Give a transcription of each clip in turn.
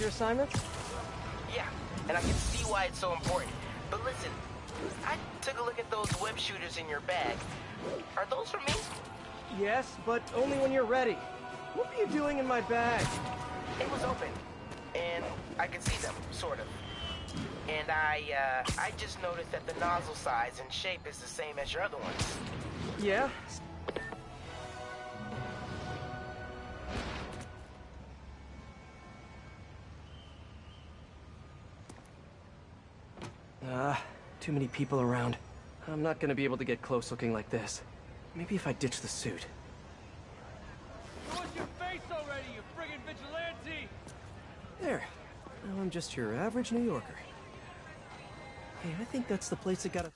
your assignments? Yeah, and I can see why it's so important. But listen, I took a look at those web shooters in your bag. Are those for me? Yes, but only when you're ready. What were you doing in my bag? It was open, and I could see them, sort of. And I just noticed that the nozzle size and shape is the same as your other ones. Yeah? Too many people around. I'm not gonna be able to get close looking like this. Maybe if I ditch the suit. Show us your face already, you friggin' vigilante! There. Now I'm just your average New Yorker. Hey, I think that's the place that got a...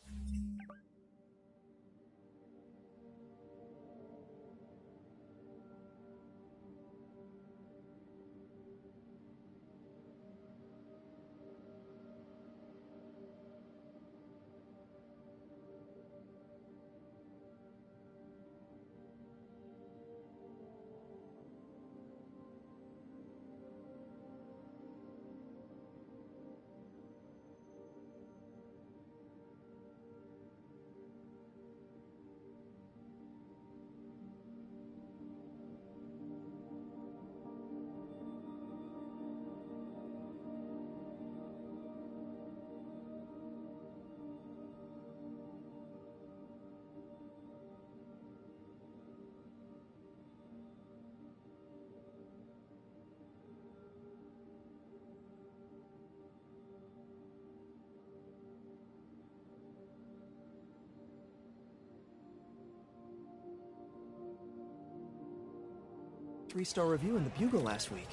Three-star review in the Bugle last week.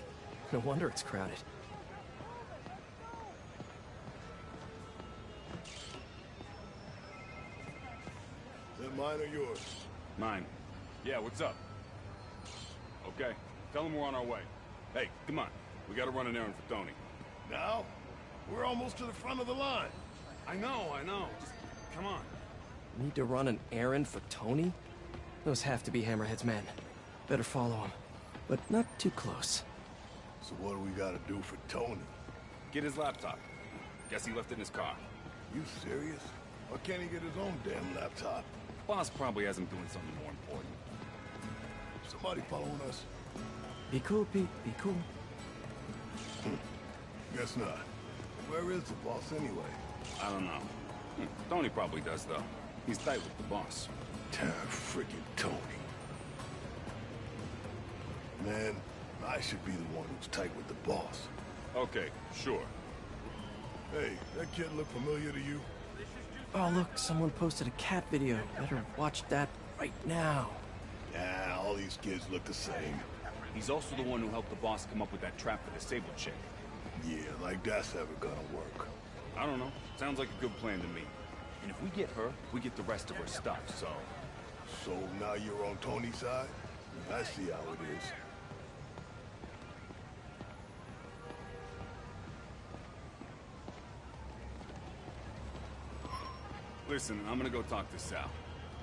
No wonder it's crowded. Is that mine or yours? Mine. Yeah, what's up? Okay, tell him we're on our way. Hey, come on. We gotta run an errand for Tony. Now? We're almost to the front of the line. I know. Just, come on. Need to run an errand for Tony? Those have to be Hammerhead's men. Better follow him. But not too close. So what do we gotta do for Tony? Get his laptop. Guess he left it in his car. You serious? Why can't he get his own damn laptop? Boss probably has him doing something more important. Somebody following us? Be cool, Pete. Be cool. Guess not. Where is the boss anyway? I don't know. Tony probably does, though. He's tight with the boss. Damn freaking Tony. Man, I should be the one who's tight with the boss. Okay, sure. Hey, that kid look familiar to you? Oh, look, someone posted a cat video. Better watch that right now. Yeah, all these kids look the same. He's also the one who helped the boss come up with that trap for the Sable chick. Yeah, like that's ever gonna work. I don't know. Sounds like a good plan to me. And if we get her, we get the rest of her stuff, so... So now you're on Tony's side? I see how it is. Listen, I'm gonna go talk to Sal.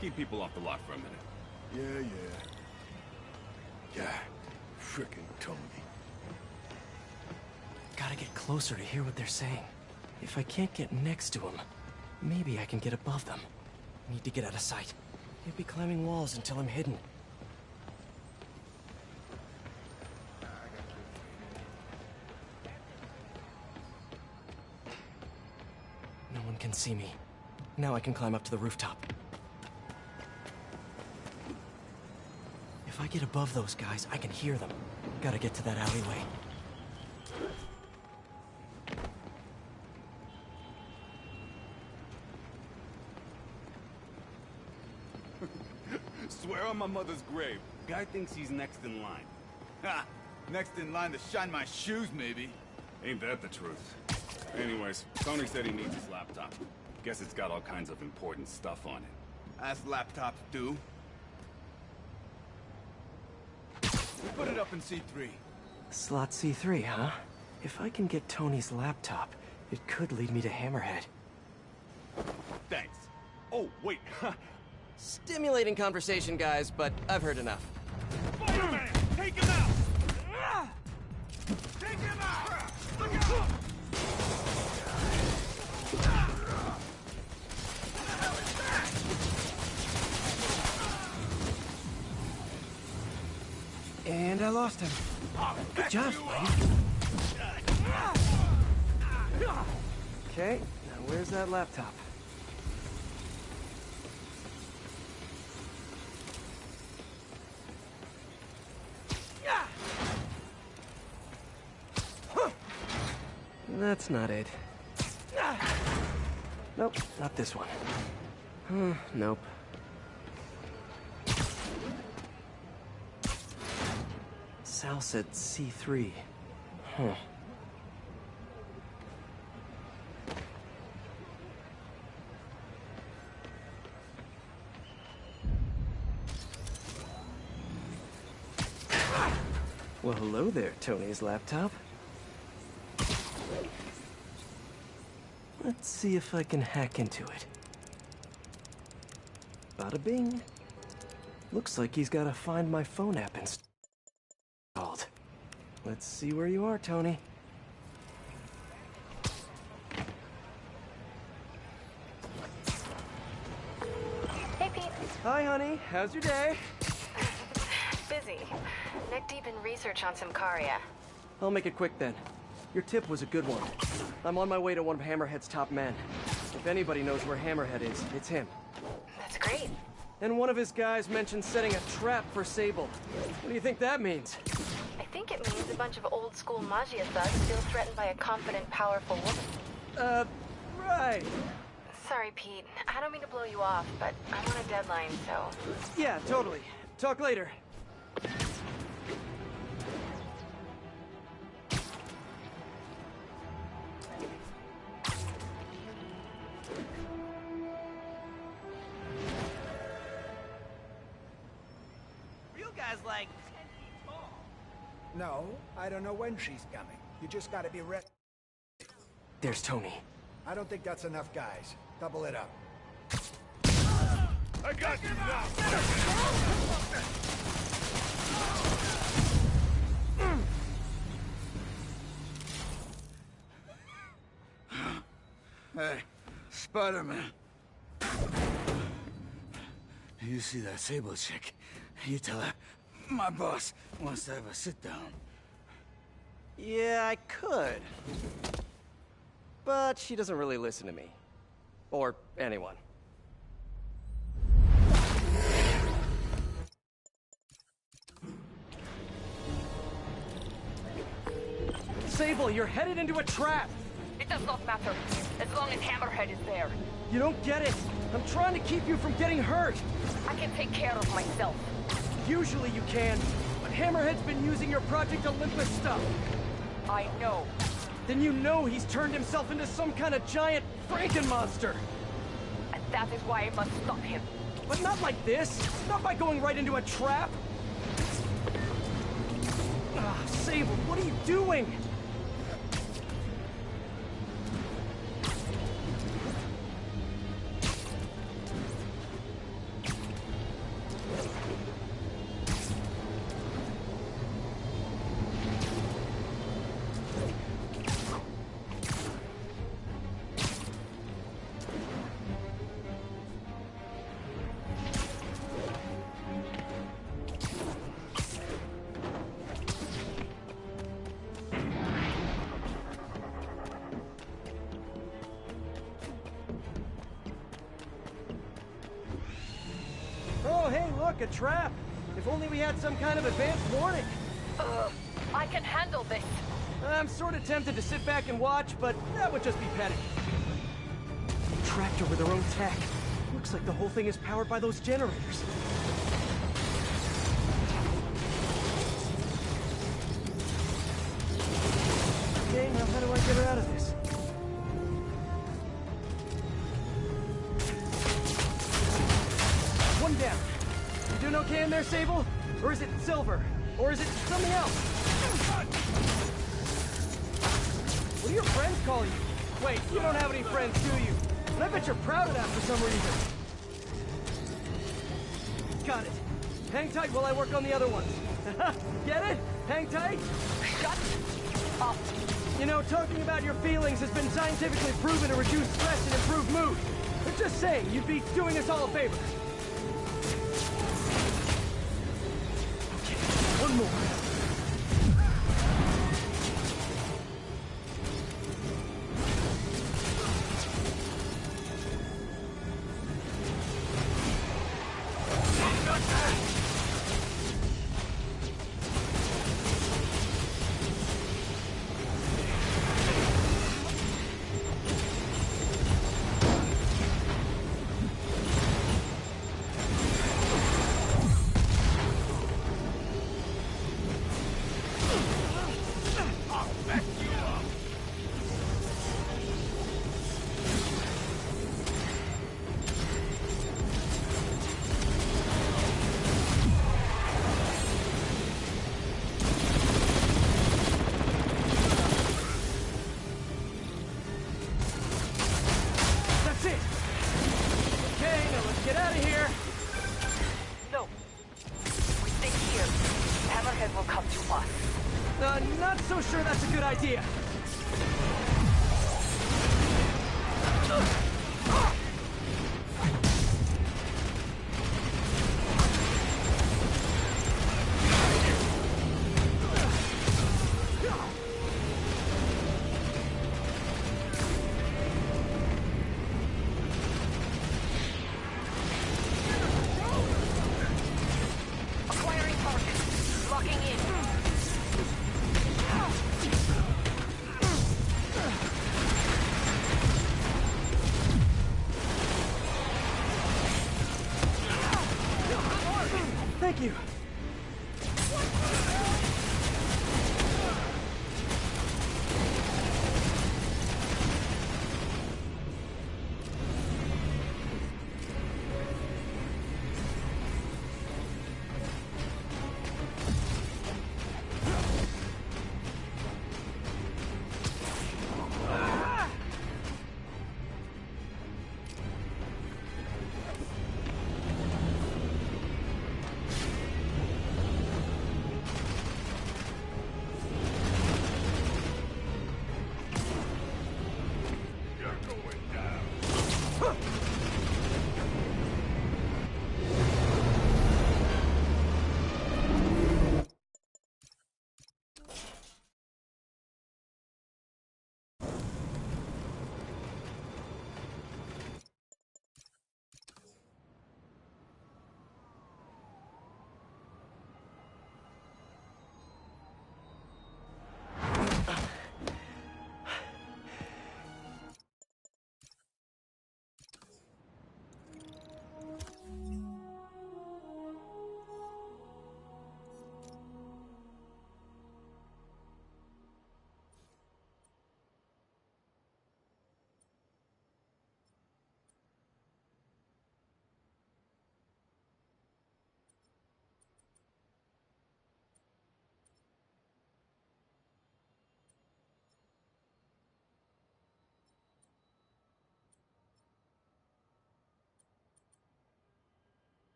Keep people off the lot for a minute. Yeah. Yeah, frickin' Tony. Gotta get closer to hear what they're saying. If I can't get next to them, maybe I can get above them. Need to get out of sight. Can't be climbing walls until I'm hidden. No one can see me. Now I can climb up to the rooftop. If I get above those guys, I can hear them. Gotta get to that alleyway. Swear on my mother's grave. Guy thinks he's next in line. Ha! Next in line to shine my shoes, maybe. Ain't that the truth? Anyways, Tony said he needs his laptop. Guess it's got all kinds of important stuff on it. As laptops do. Put it up in C3. Slot C3, huh? If I can get Tony's laptop, it could lead me to Hammerhead. Thanks. Oh, wait. Stimulating conversation, guys, but I've heard enough. Spider-Man! Take him out! Take him out! And I lost him. Good job, Spidey. Okay, now where's that laptop? That's not it. Nope, not this one. Nope. Sal said C3. Huh. Well, hello there, Tony's laptop. Let's see if I can hack into it. Bada bing. Looks like he's got a Find My Phone app installed. Let's see where you are, Tony. Hey, Pete. Hi, honey. How's your day? Busy. Neck deep in research on Symkaria. I'll make it quick then. Your tip was a good one. I'm on my way to one of Hammerhead's top men. If anybody knows where Hammerhead is, it's him. That's great. And one of his guys mentioned setting a trap for Sable. What do you think that means? I think it means a bunch of old-school Magia thugs feel threatened by a confident, powerful woman. Right. Sorry, Pete. I don't mean to blow you off, but I'm on a deadline, so... Yeah, totally. Talk later. Guy's like 10 feet tall. No, I don't know when she's coming. You just gotta be ready. There's Tony. I don't think that's enough guys. Double it up. I got you now! Hey, Spider-Man. You see that Sable chick? You tell her, my boss wants to have a sit-down. Yeah, I could. But she doesn't really listen to me. Or anyone. Sable, you're headed into a trap! It does not matter, as long as Hammerhead is there. You don't get it! I'm trying to keep you from getting hurt! I can take care of myself. Usually you can, but Hammerhead's been using your Project Olympus stuff. I know. Then you know he's turned himself into some kind of giant Frankenmonster. And that is why I must stop him. But not like this. Not by going right into a trap. Ah, Sable, what are you doing? Oh, hey, look, a trap. If only we had some kind of advanced warning. I can handle this. I'm sort of tempted to sit back and watch, but that would just be petty. Tractor with their own tech. Looks like the whole thing is powered by those generators. Okay, now how do I get her out of this? One down. You doing okay in there, Sable? Or is it Silver? Or is it something else? What do your friends call you? Wait, you don't have any friends, do you? And I bet you're proud of that for some reason. Got it. Hang tight while I work on the other ones. Get it? Hang tight? Shut up. You know, talking about your feelings has been scientifically proven to reduce stress and improve mood. But just saying, you'd be doing us all a favor. Okay, one more. Thank you.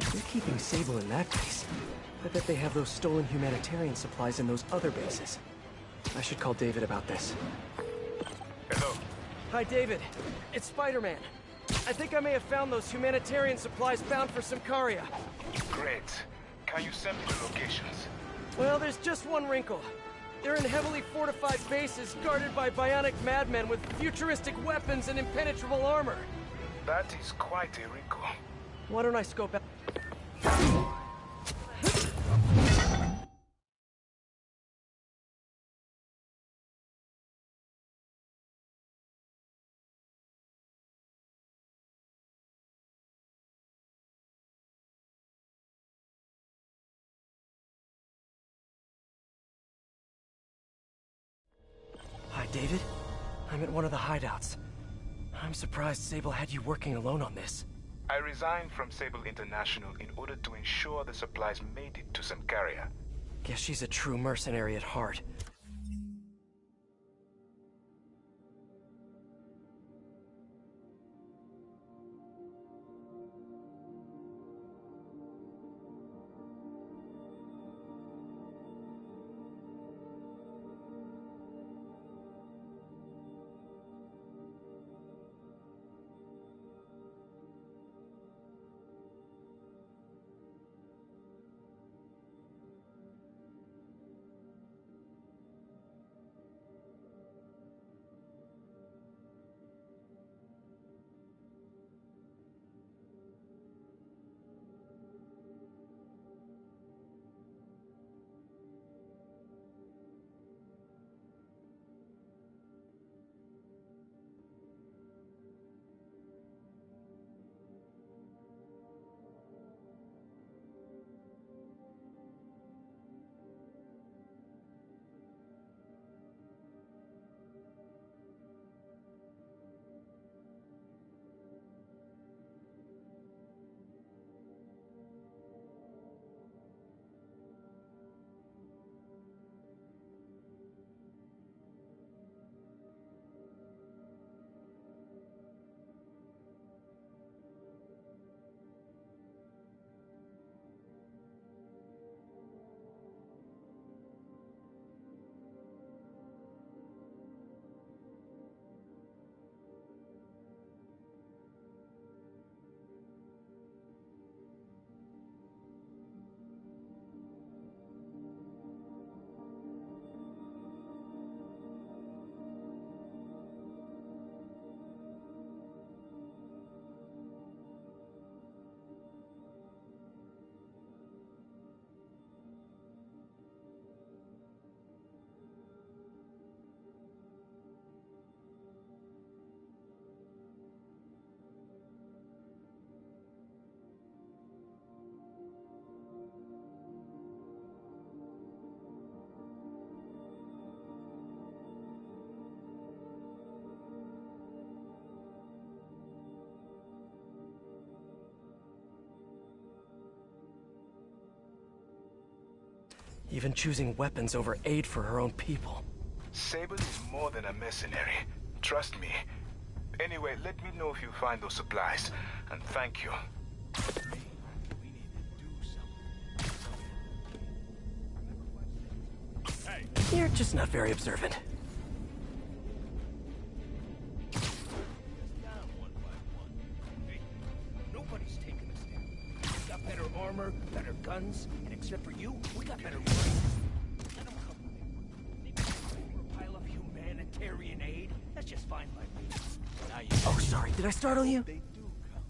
If they're keeping Sable in that base, I bet they have those stolen humanitarian supplies in those other bases. I should call David about this. Hello. Hi, David. It's Spider-Man. I think I may have found those humanitarian supplies bound for Symkaria. Great. Can you send me the locations? Well, there's just one wrinkle. They're in heavily fortified bases guarded by bionic madmen with futuristic weapons and impenetrable armor. That is quite a wrinkle. Why don't I scope out? Hi, David. I'm at one of the hideouts. I'm surprised Sable had you working alone on this. I resigned from Sable International in order to ensure the supplies made it to Symkaria. Guess she's a true mercenary at heart. even choosing weapons over aid for her own people. Sable is more than a mercenary. Trust me. Anyway, let me know if you find those supplies, and thank you. You're just not very observant. Nobody's taking us down. We got better armor, better guns, and except for you, we got better brains. Let them come with it. We're a pile of humanitarian aid. That's just fine by me. Now you Oh, sorry, did I startle you? They do come.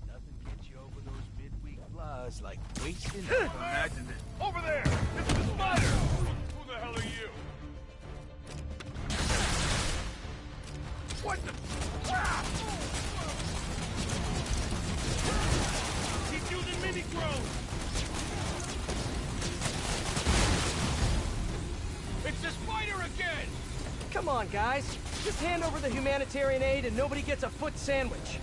Nothing gets you over those midweek flies like wasting. Imagine it. Over there! It's the spider! Who the hell are you? What the? Ah! He's using mini-drones! It's the spider again! Come on, guys. Just hand over the humanitarian aid and nobody gets a foot sandwich.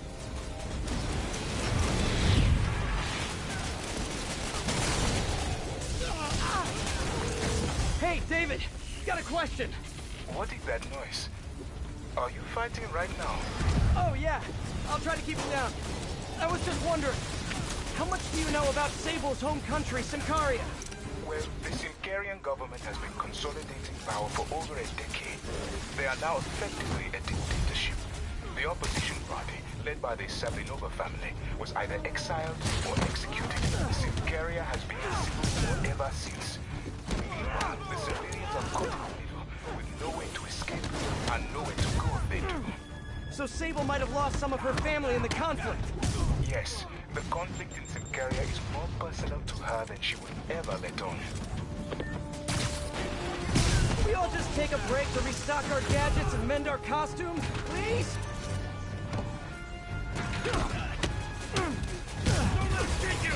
Hey, David, got a question. What is that noise? Are you fighting right now? Oh, yeah. I'll try to keep him down. I was just wondering, how much do you know about Sable's home country, Symkaria? Well, the Symkarian government has been consolidating power for over a decade. They are now effectively a dictatorship. The opposition party, led by the Sabinova family, was either exiled or executed. Symkaria has been a civil war ever since. Meanwhile, the civilians are caught in the middle, with nowhere to escape and nowhere to go if they do. So Sable might have lost some of her family in the conflict. Yes, the conflict in Symkaria is more personal to her than she would ever let on. We all just take a break to restock our gadgets and mend our costumes, please? Don't let us get you!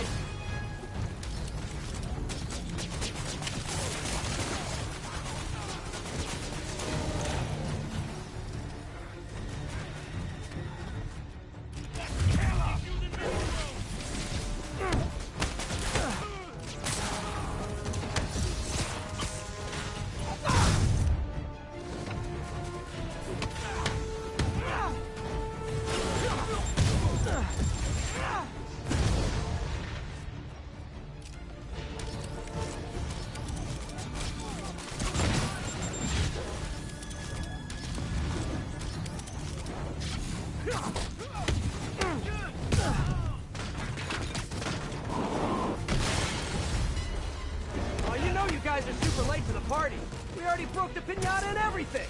Oh, you know you guys are super late to the party. We already broke the piñata and everything.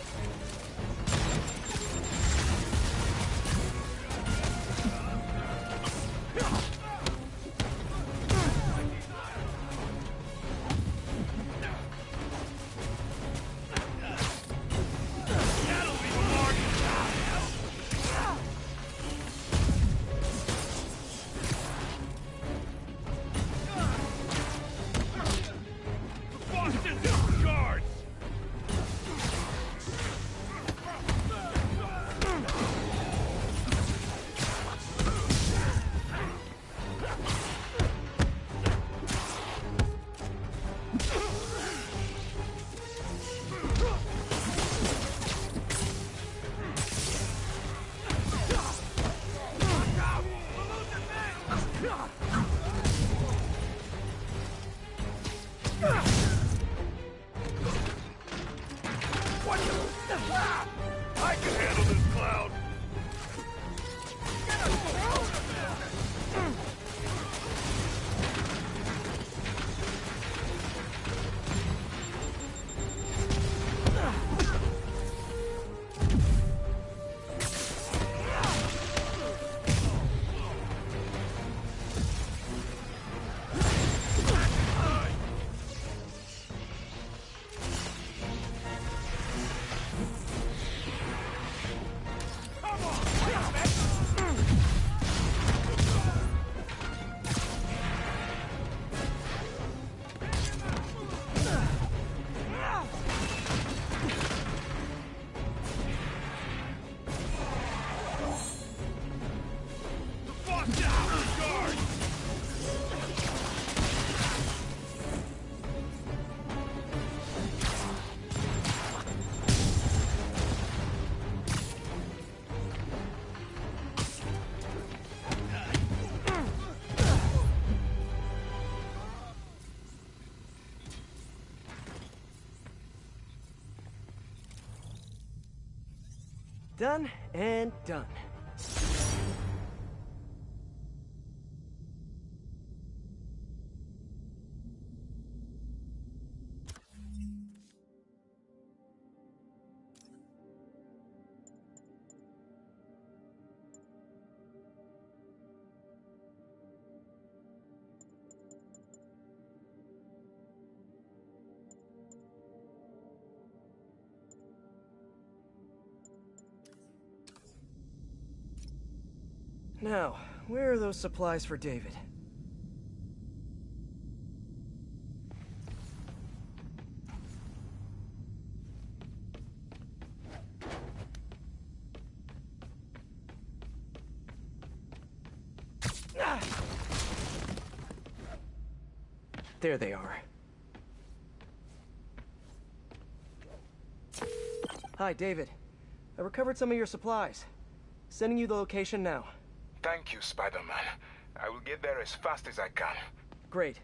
Boston guards! I can handle this cloud! Done and done. Now, where are those supplies for David? Ah! There they are. Hi, David. I recovered some of your supplies. Sending you the location now. Thank you, Spider-Man. I will get there as fast as I can. Great.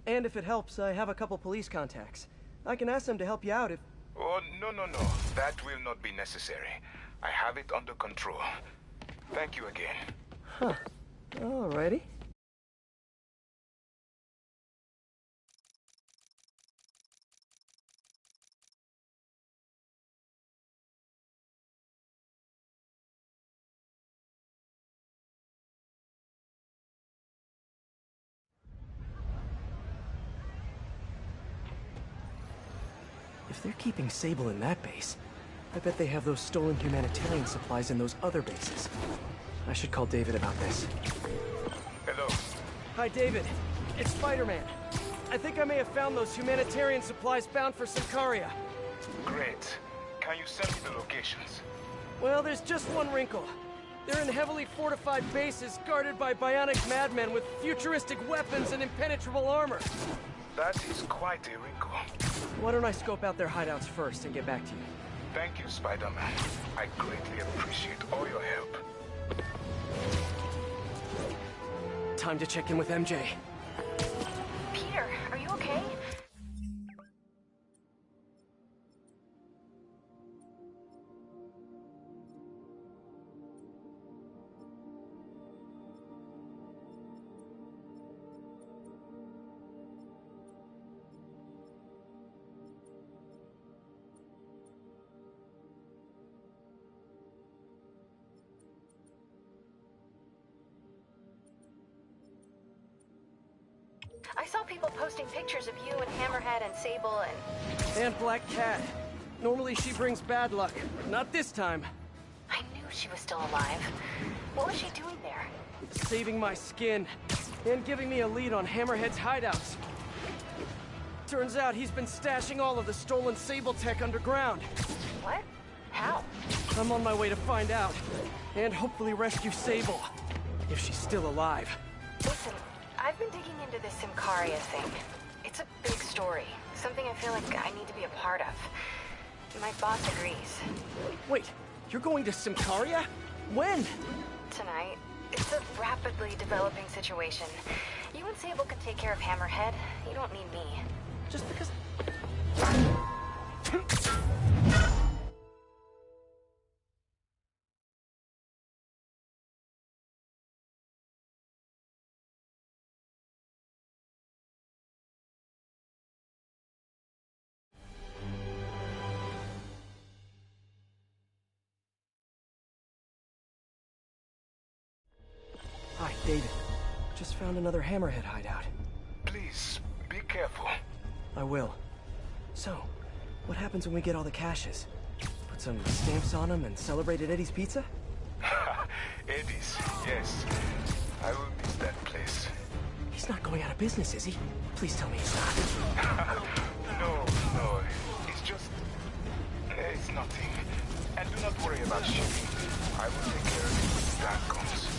And if it helps, I have a couple police contacts. I can ask them to help you out if... Oh, no. That will not be necessary. I have it under control. Thank you again. Huh. Alrighty. If they're keeping Sable in that base, I bet they have those stolen humanitarian supplies in those other bases. I should call David about this. Hello. Hi, David. It's Spider-Man. I think I may have found those humanitarian supplies bound for Symkaria. Great. Can you send me the locations? Well, there's just one wrinkle. They're in heavily fortified bases guarded by bionic madmen with futuristic weapons and impenetrable armor. That is quite a wrinkle. Why don't I scope out their hideouts first and get back to you? Thank you, Spider-Man. I greatly appreciate all your help. Time to check in with MJ. Peter, are you okay? I saw people posting pictures of you and Hammerhead and Sable And Black Cat. Normally she brings bad luck. Not this time. I knew she was still alive. What was she doing there? Saving my skin. And giving me a lead on Hammerhead's hideouts. Turns out he's been stashing all of the stolen Sable tech underground. What? How? I'm on my way to find out. And hopefully rescue Sable. If she's still alive. Listen, I've been digging into this Symkaria thing. It's a big story. Something I feel like I need to be a part of. My boss agrees. Wait, you're going to Symkaria? When? Tonight. It's a rapidly developing situation. You and Sable can take care of Hammerhead. You don't need me. Just because... Hi, David. Just found another Hammerhead hideout. Please, be careful. I will. So, what happens when we get all the caches? Put some stamps on them and celebrate at Eddie's Pizza? Eddie's, yes. I will miss that place. He's not going out of business, is he? Please tell me he's not. No. It's just... It's nothing. And do not worry about shipping. I will take care of it when the time comes.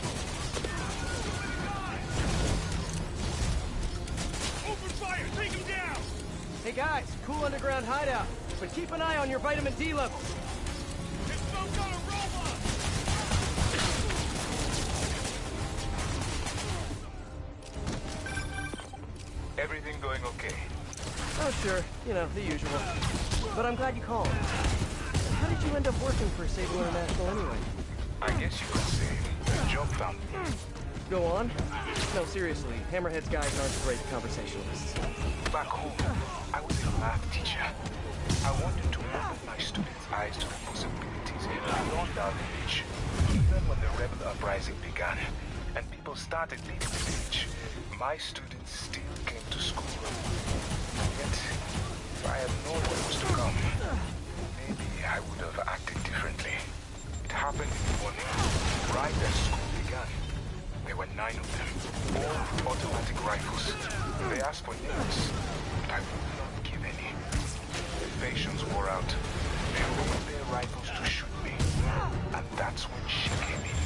Open fire! Take him down! Hey guys, cool underground hideout. But keep an eye on your vitamin D levels. It's some kind of robot! Everything going okay? Oh sure, you know, the usual. But I'm glad you called. how did you end up working for Sable International anyway? I guess you could say the job found me. Go on. No, seriously, Hammerhead's guys aren't great conversationalists. Back home, I was a math teacher. I wanted to open my students' eyes to the possibilities beyond our village. Even when the rebel uprising began, and people started leaving the village, my students still came to school. Yet, if I had known what was to come, maybe I would have acted differently. It happened in the morning, right as school began. There were 9 of them, all with automatic rifles. They asked for names, but I would not give any. The patience wore out. They opened their rifles to shoot me. And that's when she came in.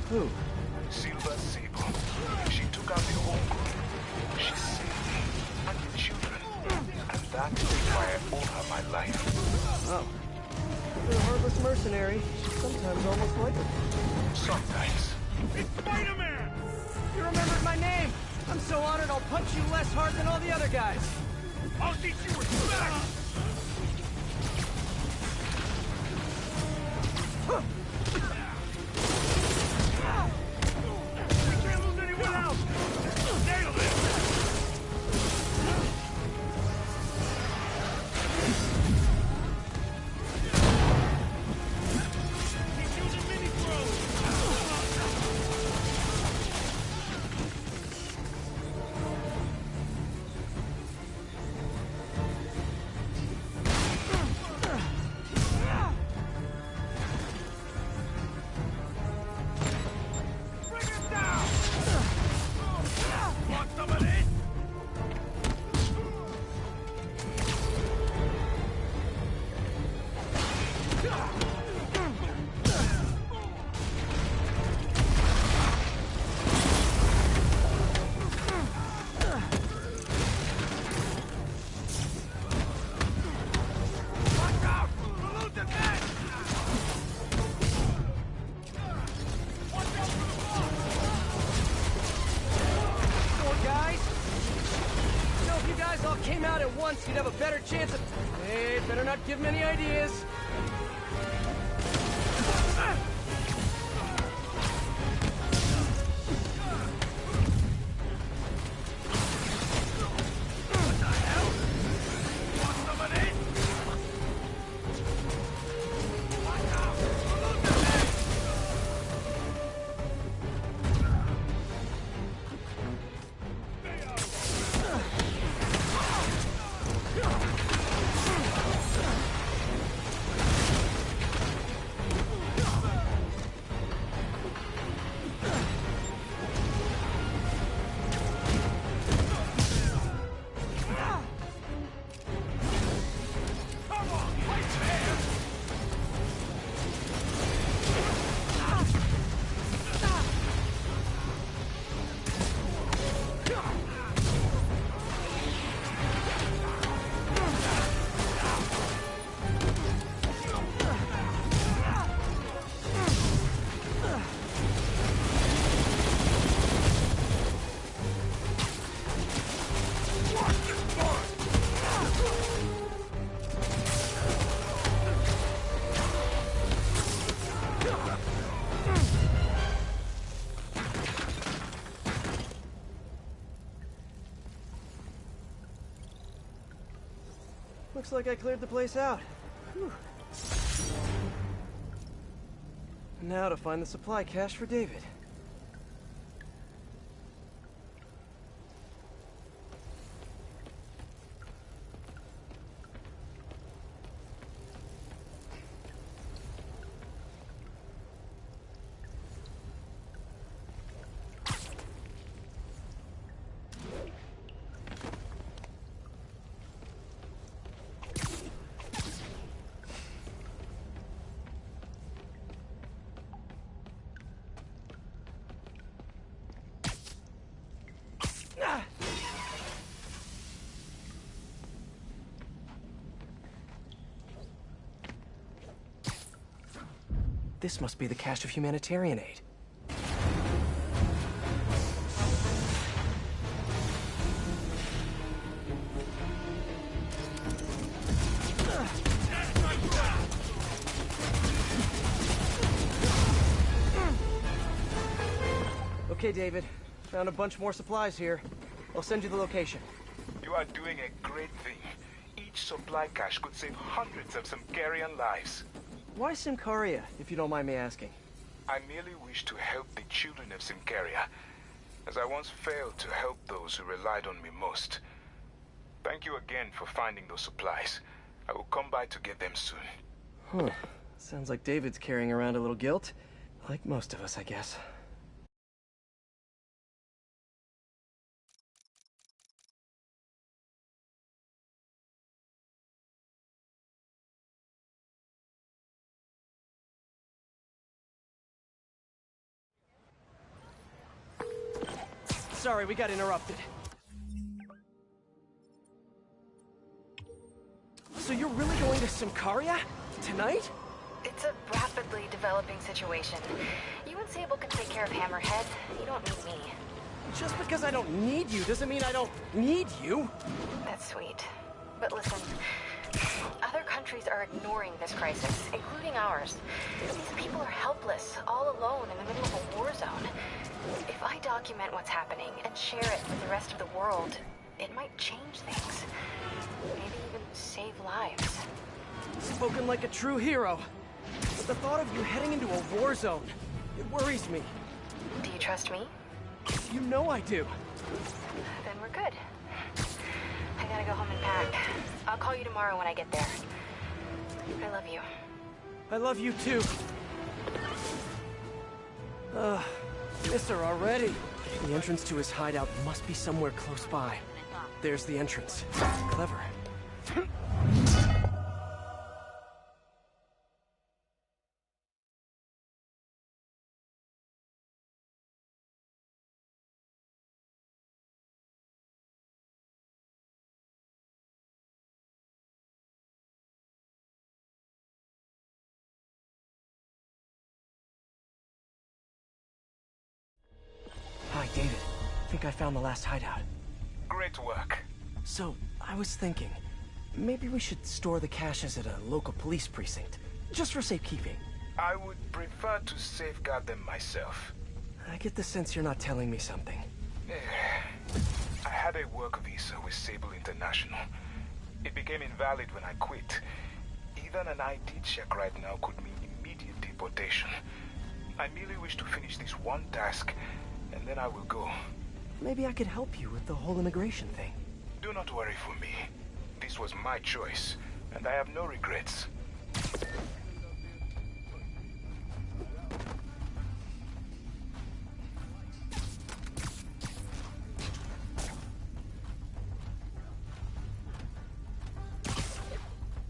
Who? Silver Sable. She took out the whole group. She saved me and the children. And that is why I owe her my life. Oh. For a heartless mercenary, sometimes almost like it. Sometimes. It's Spider-Man! You remembered my name! I'm so honored I'll punch you less hard than all the other guys. I'll teach you respect! We can't lose anyone else! Nailed it! He's using mini throws! Came out at once, you'd have a better chance of... Hey, better not give him any ideas. Looks like I cleared the place out. Whew. Now to find the supply cache for David. This must be the cache of humanitarian aid. Okay, David. Found a bunch more supplies here. I'll send you the location. You are doing a great thing. Each supply cache could save hundreds of Simkarian lives. Why Symkaria, if you don't mind me asking? I merely wish to help the children of Simkaria, as I once failed to help those who relied on me most. Thank you again for finding those supplies. I will come by to get them soon. Huh. Sounds like David's carrying around a little guilt. Like most of us, I guess. Sorry, we got interrupted. So you're really going to Symkaria? Tonight? It's a rapidly developing situation. You and Sable can take care of Hammerhead. You don't need me. Just because I don't need you doesn't mean I don't need you. That's sweet. But listen, other countries are ignoring this crisis, including ours. These people are helpless, all alone in the middle of a war zone. If I document what's happening and share it with the rest of the world, it might change things. Maybe even save lives. Spoken like a true hero. But the thought of you heading into a war zone, it worries me. Do you trust me? You know I do. Then we're good. I gotta go home and pack. I'll call you tomorrow when I get there. I love you. I love you too. Miss her already. The entrance to his hideout must be somewhere close by. There's the entrance. Clever. Hi, David. I think I found the last hideout. Great work. So, I was thinking, maybe we should store the caches at a local police precinct, just for safekeeping. I would prefer to safeguard them myself. I get the sense you're not telling me something. I had a work visa with Sable International. It became invalid when I quit. Even an ID check right now could mean immediate deportation. I merely wish to finish this one task, and then I will go. Maybe I could help you with the whole immigration thing. Do not worry for me. This was my choice, and I have no regrets.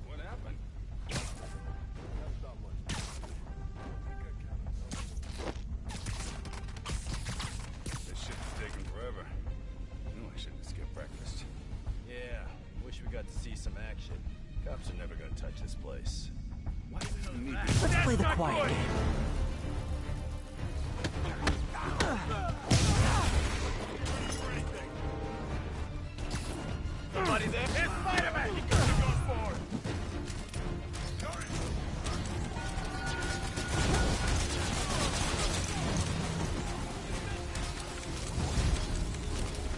What happened? This shit is taking forever. I knew I shouldn't have skipped breakfast. Yeah, wish we got to see some action. Cops are never gonna touch this place. Why do we need Let's play the quiet game. Somebody there? It's Spider-Man! He goes forward!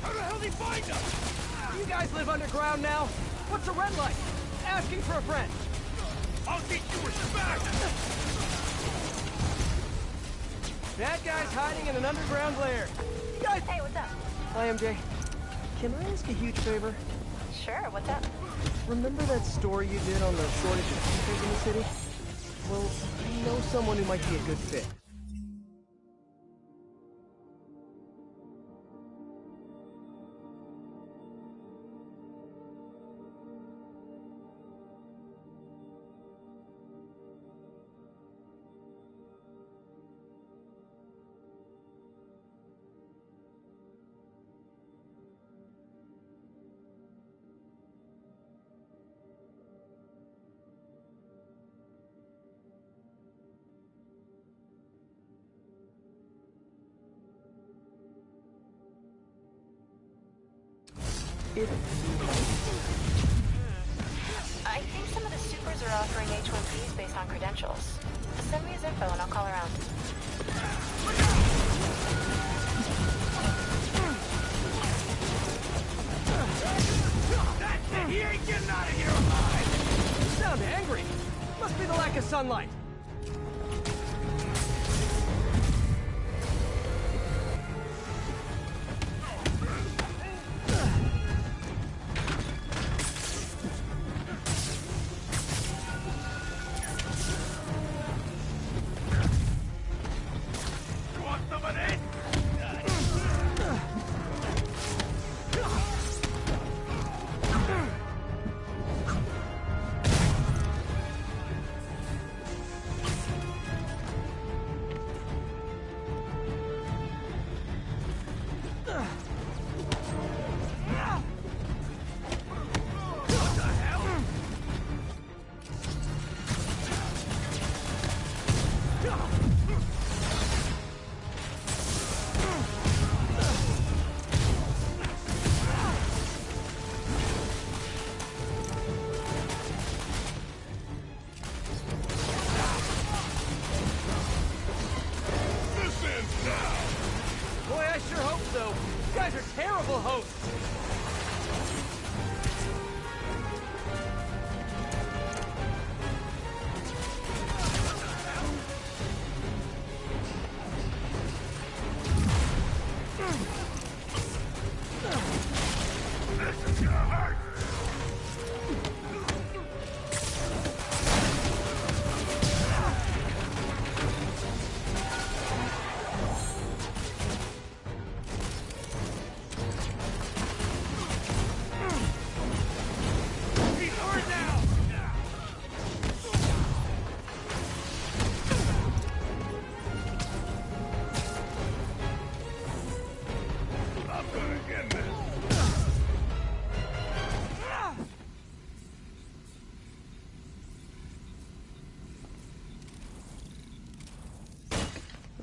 How the hell did he find us? You guys live underground now? What's a red light? Asking for a friend. I'll teach you respect! That guy's hiding in an underground lair. You guys... Hey, what's up? Hi, MJ. Can I ask a huge favor? Sure, what's up? Remember that story you did on the shortage of teachers in the city? Well, I know someone who might be a good fit. I think some of the supers are offering H1Ps based on credentials. Send me his info and I'll call around. That's it! He ain't getting out of here alive! You sound angry. Must be the lack of sunlight. Boy, I sure hope so. You guys are terrible hosts.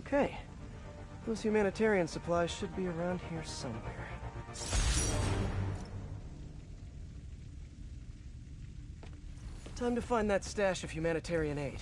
Okay. Those humanitarian supplies should be around here somewhere. Time to find that stash of humanitarian aid.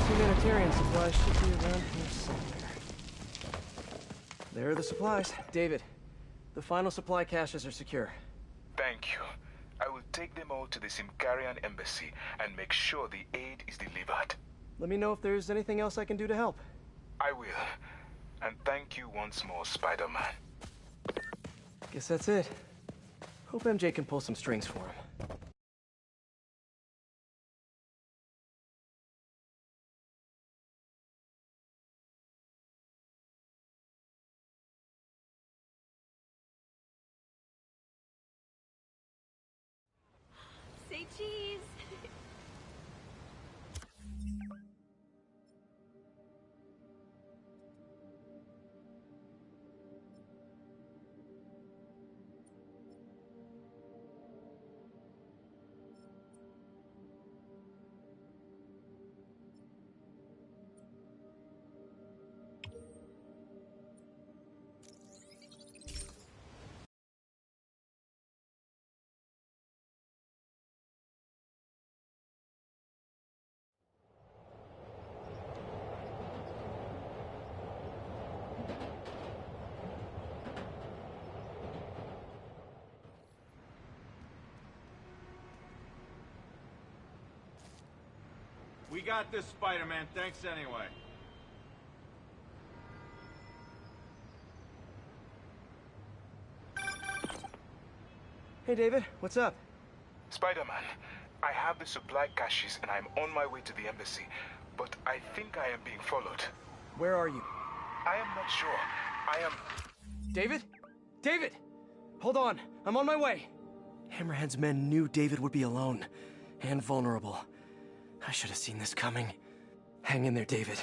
Humanitarian supplies should be around here somewhere. There are the supplies. David, the final supply caches are secure. Thank you. I will take them all to the Simkarian embassy and make sure the aid is delivered. Let me know if there's anything else I can do to help. I will. And thank you once more, Spider-Man. Guess that's it. Hope MJ can pull some strings for him. Say cheese. We got this, Spider-Man. Thanks anyway. Hey, David. What's up? Spider-Man, I have the supply caches and I'm on my way to the embassy, but I think I am being followed. Where are you? I am not sure. I am... David? David! Hold on. I'm on my way. Hammerhead's men knew David would be alone and vulnerable. I should have seen this coming. Hang in there, David.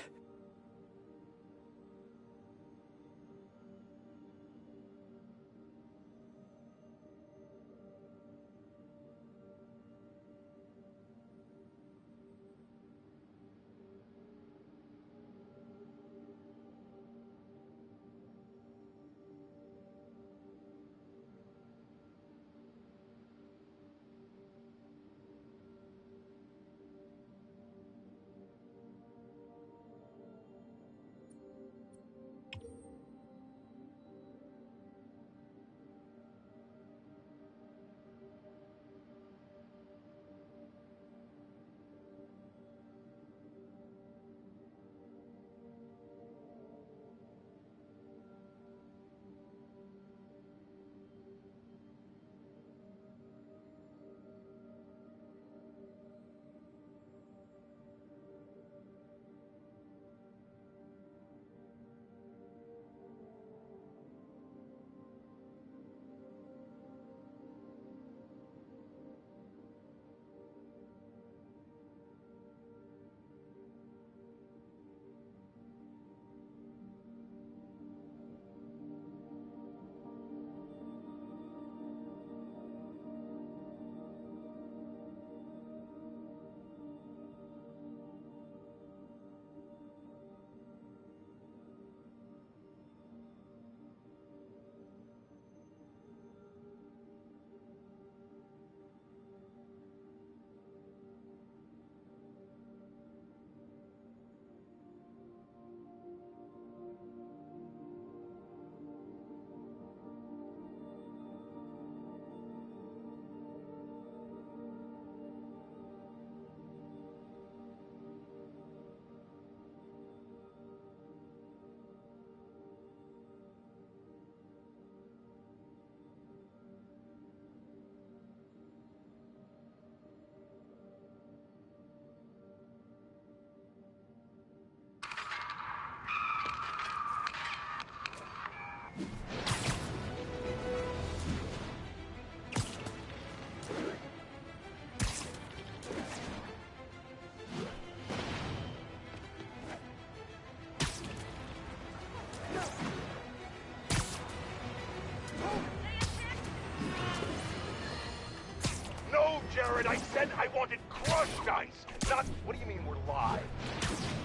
Jared, I said I wanted crushed ice, not... What do you mean we're live?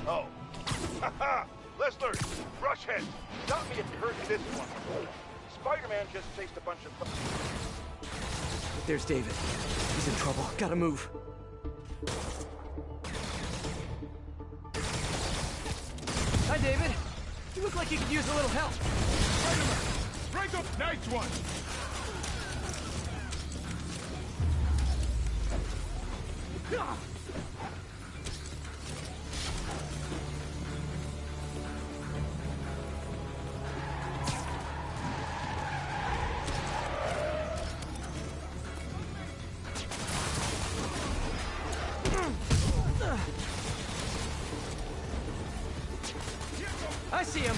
Oh. Haha! Listeners, rush head. Stop me if you heard this one. Spider-Man just chased a bunch of... There's David. He's in trouble. Gotta move. Hi, David. You look like you could use a little help. Spider-Man! Break up! Nice one! I see him.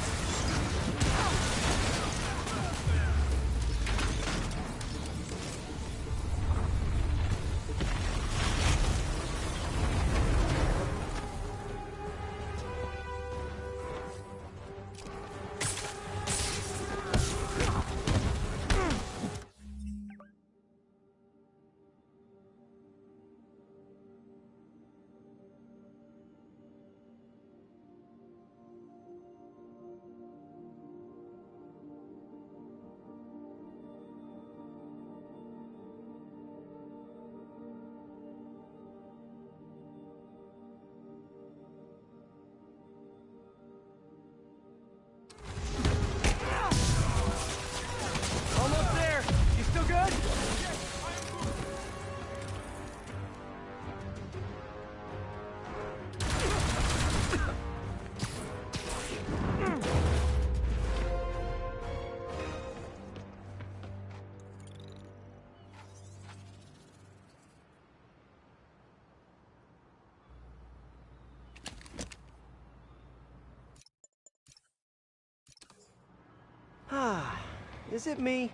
Is it me?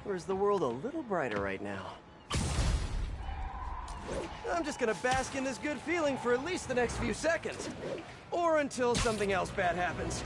Or is the world a little brighter right now? I'm just gonna bask in this good feeling for at least the next few seconds. Or until something else bad happens.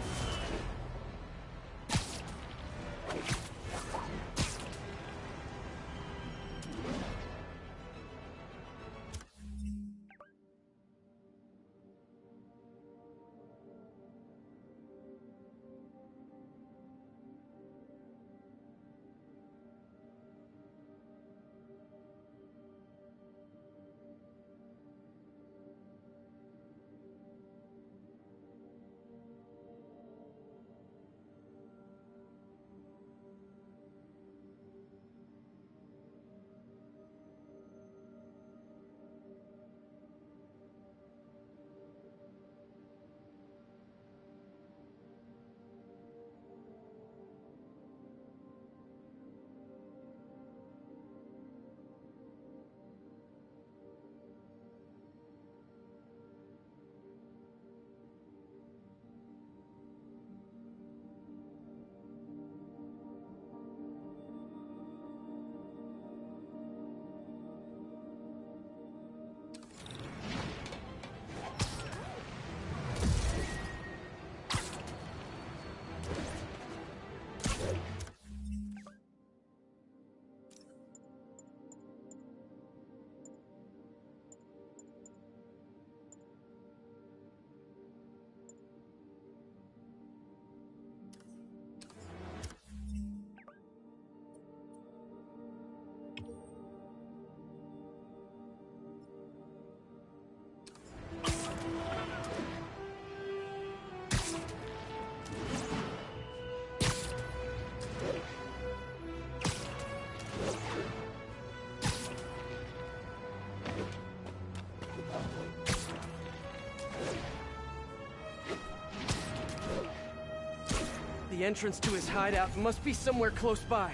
The entrance to his hideout must be somewhere close by.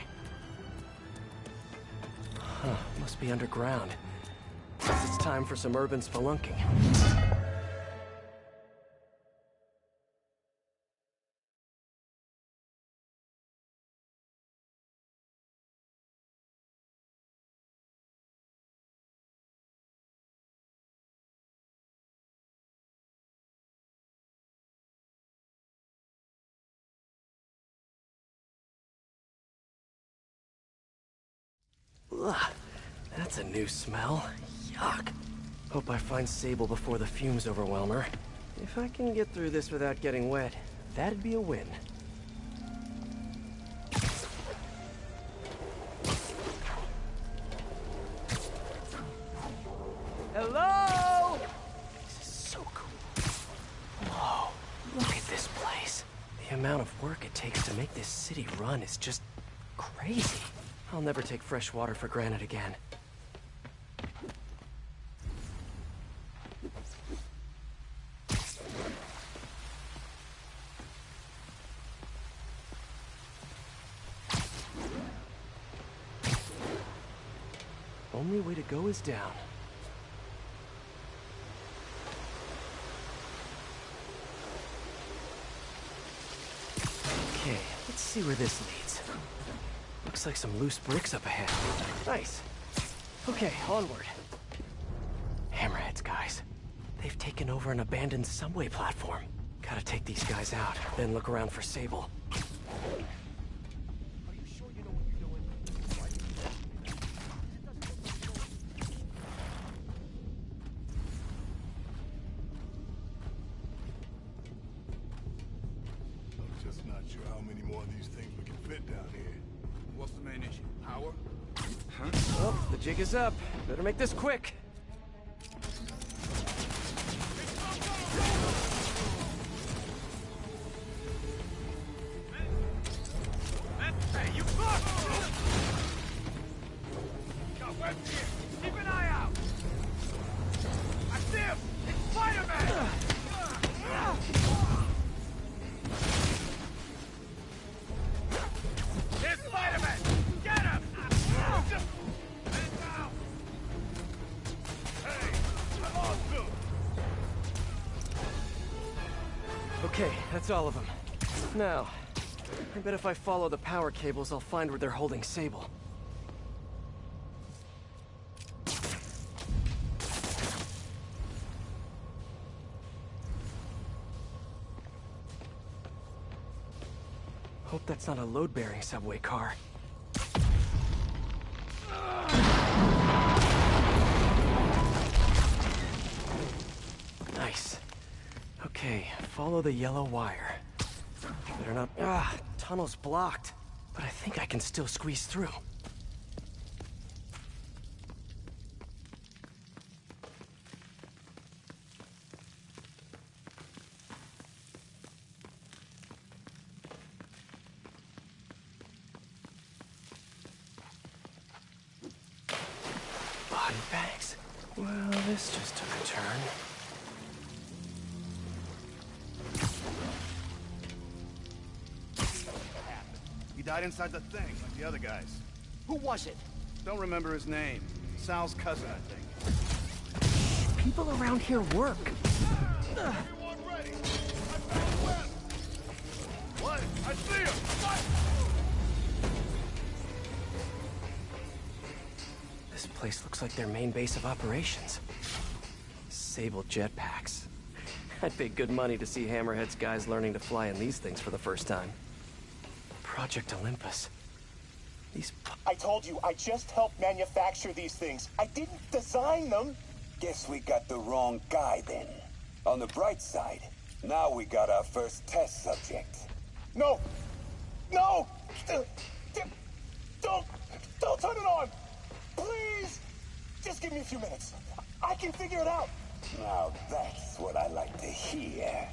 Huh, must be underground. Guess it's time for some urban spelunking. Ugh, that's a new smell. Yuck. Hope I find Sable before the fumes overwhelm her. If I can get through this without getting wet, that'd be a win. Hello? This is so cool. Whoa, look at this place. The amount of work it takes to make this city run is just crazy. I'll never take fresh water for granted again. Only way to go is down. Okay, let's see where this leads. Looks like some loose bricks up ahead. Nice. Okay, onward. Hammerheads, guys. They've taken over an abandoned subway platform. Gotta take these guys out, then look around for Sable. I'm just not sure how many more of these things we can fit down here. What's the main issue? Power? Huh? Well, the jig is up. Better make this quick. Hey, you fuck! Got webs here. Keep an eye out. I see him. It's Spider-Man. Here's Spider-Man. Get him. Man down. Hey, I'm awesome. Okay, that's all of them. Now, I bet if I follow the power cables, I'll find where they're holding Sable. Hope that's not a load-bearing subway car. Nice. Okay, follow the yellow wire. Better not... tunnel's blocked. But I think I can still squeeze through. Body bags? Well, this just took a turn. He died inside the thing, like the other guys. Who was it? Don't remember his name. Sal's cousin, I think. People around here work. Everyone ready? I found Webb! What? I see him! What? This place looks like their main base of operations. Sable jetpacks. I'd pay good money to see Hammerhead's guys learning to fly in these things for the first time. Project Olympus. I told you, I just helped manufacture these things. I didn't design them. Guess we got the wrong guy then. On the bright side, now we got our first test subject. No! No! Don't turn it on! Please! Just give me a few minutes. I can figure it out. Now that's what I like to hear.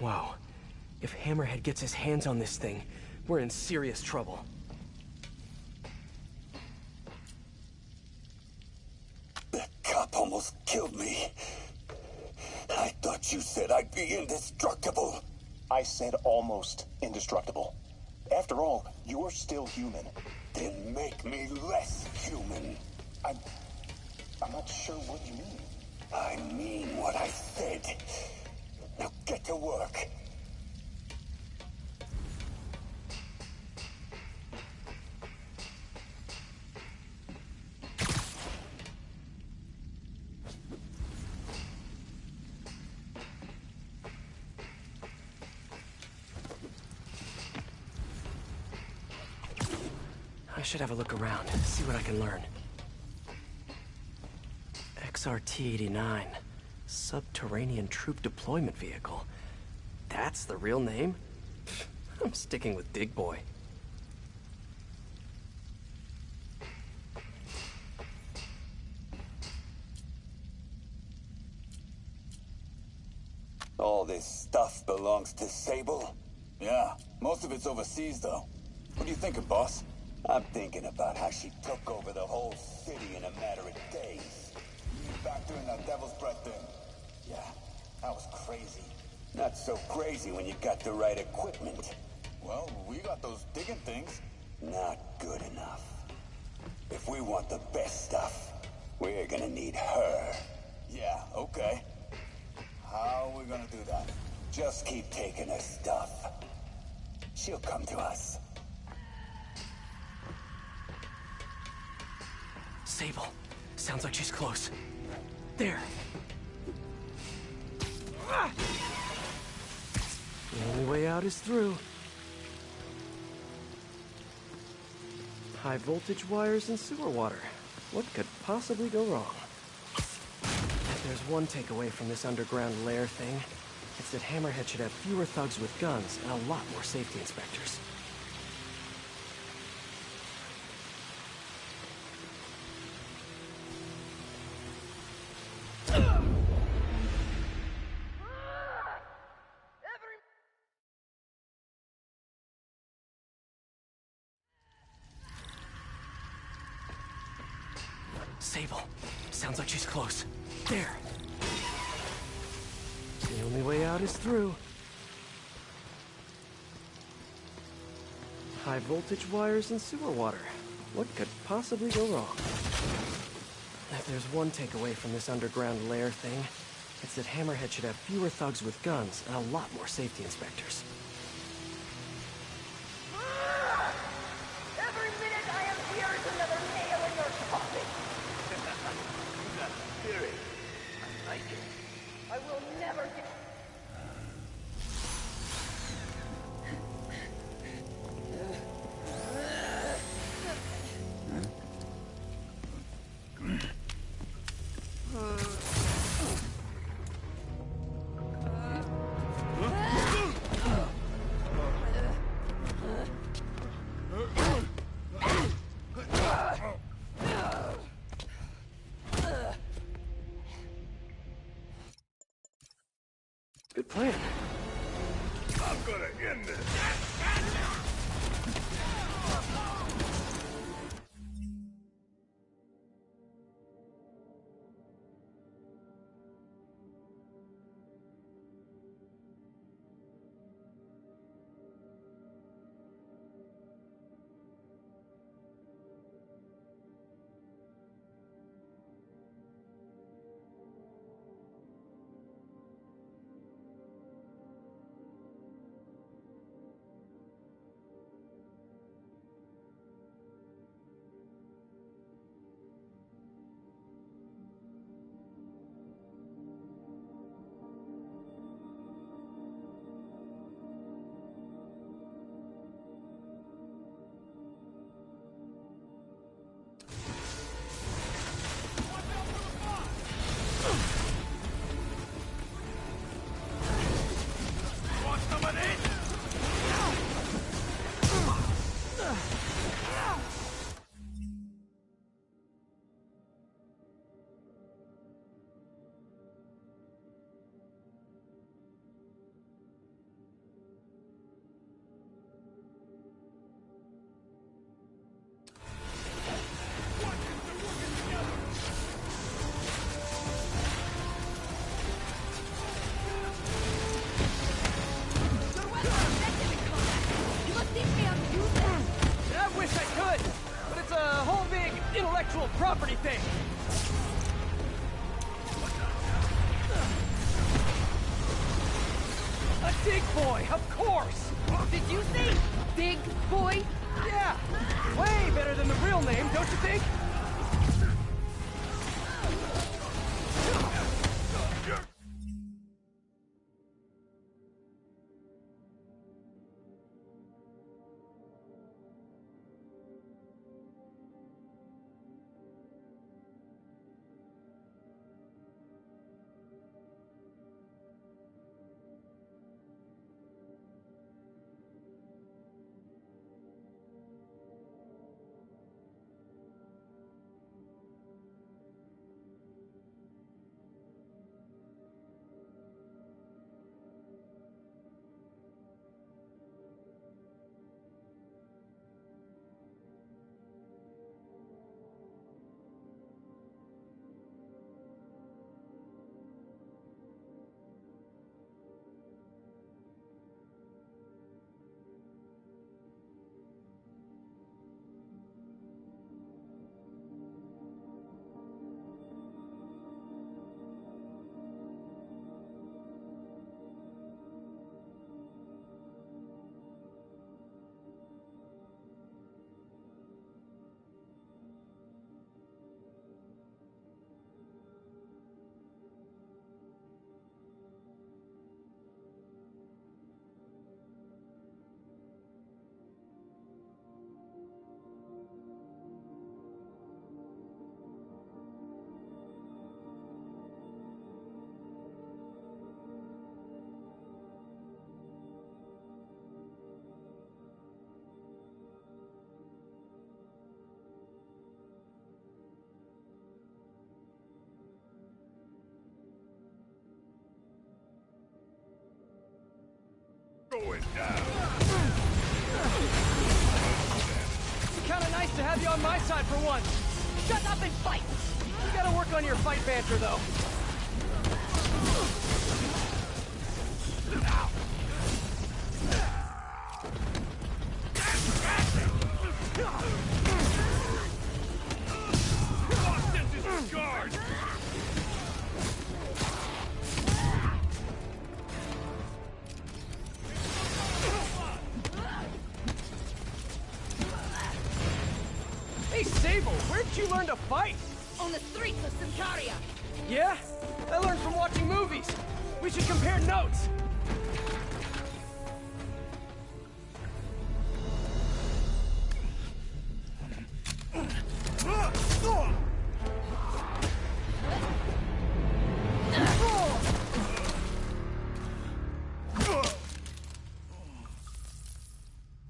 Wow. If Hammerhead gets his hands on this thing, we're in serious trouble. That cop almost killed me. I thought you said I'd be indestructible. I said almost indestructible. After all, you're still human. Then make me less human. I'm not sure what you mean. I mean what I said. Now get to work. I should have a look around, see what I can learn. XRT-89. Subterranean Troop Deployment Vehicle. That's the real name? I'm sticking with Dig Boy. All this stuff belongs to Sable? Yeah, most of it's overseas though. What are you thinking, boss? I'm thinking about how she took over the whole city in a matter of days. You factoring that Devil's Breath thing? Yeah, that was crazy. Not so crazy when you got the right equipment. Well, we got those digging things. Not good enough. If we want the best stuff, we're gonna need her. Yeah, okay. How are we gonna do that? Just keep taking her stuff. She'll come to us. Sable. Sounds like she's close. There. The only way out is through. High voltage wires and sewer water. What could possibly go wrong? If there's one takeaway from this underground lair thing, it's that Hammerhead should have fewer thugs with guns and a lot more safety inspectors. Sable. Sounds like she's close. There. The only way out is through. High voltage wires and sewer water. What could possibly go wrong? If there's one takeaway from this underground lair thing, It's that Hammerhead should have fewer thugs with guns and a lot more safety inspectors. Every minute I am here is another nail in your coffin. You got the spirit. I like it. I will never get... Good plan. I'm gonna end this. Intellectual property thing! A dig boy, of course! Did you say big boy? Yeah! Way better than the real name, don't you think? Going down. Kinda nice to have you on my side for once. Shut up and fight! You gotta work on your fight banter, though. Where'd you learn to fight? On the streets of Sicaria. Yeah? I learned from watching movies. We should compare notes.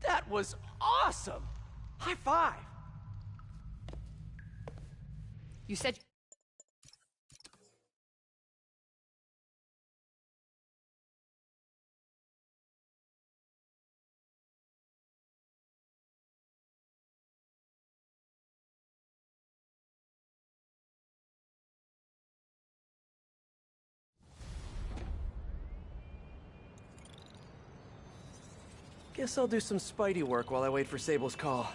That was awesome! High five! You said... Guess I'll do some Spidey work while I wait for Sable's call.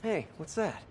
Hey, what's that?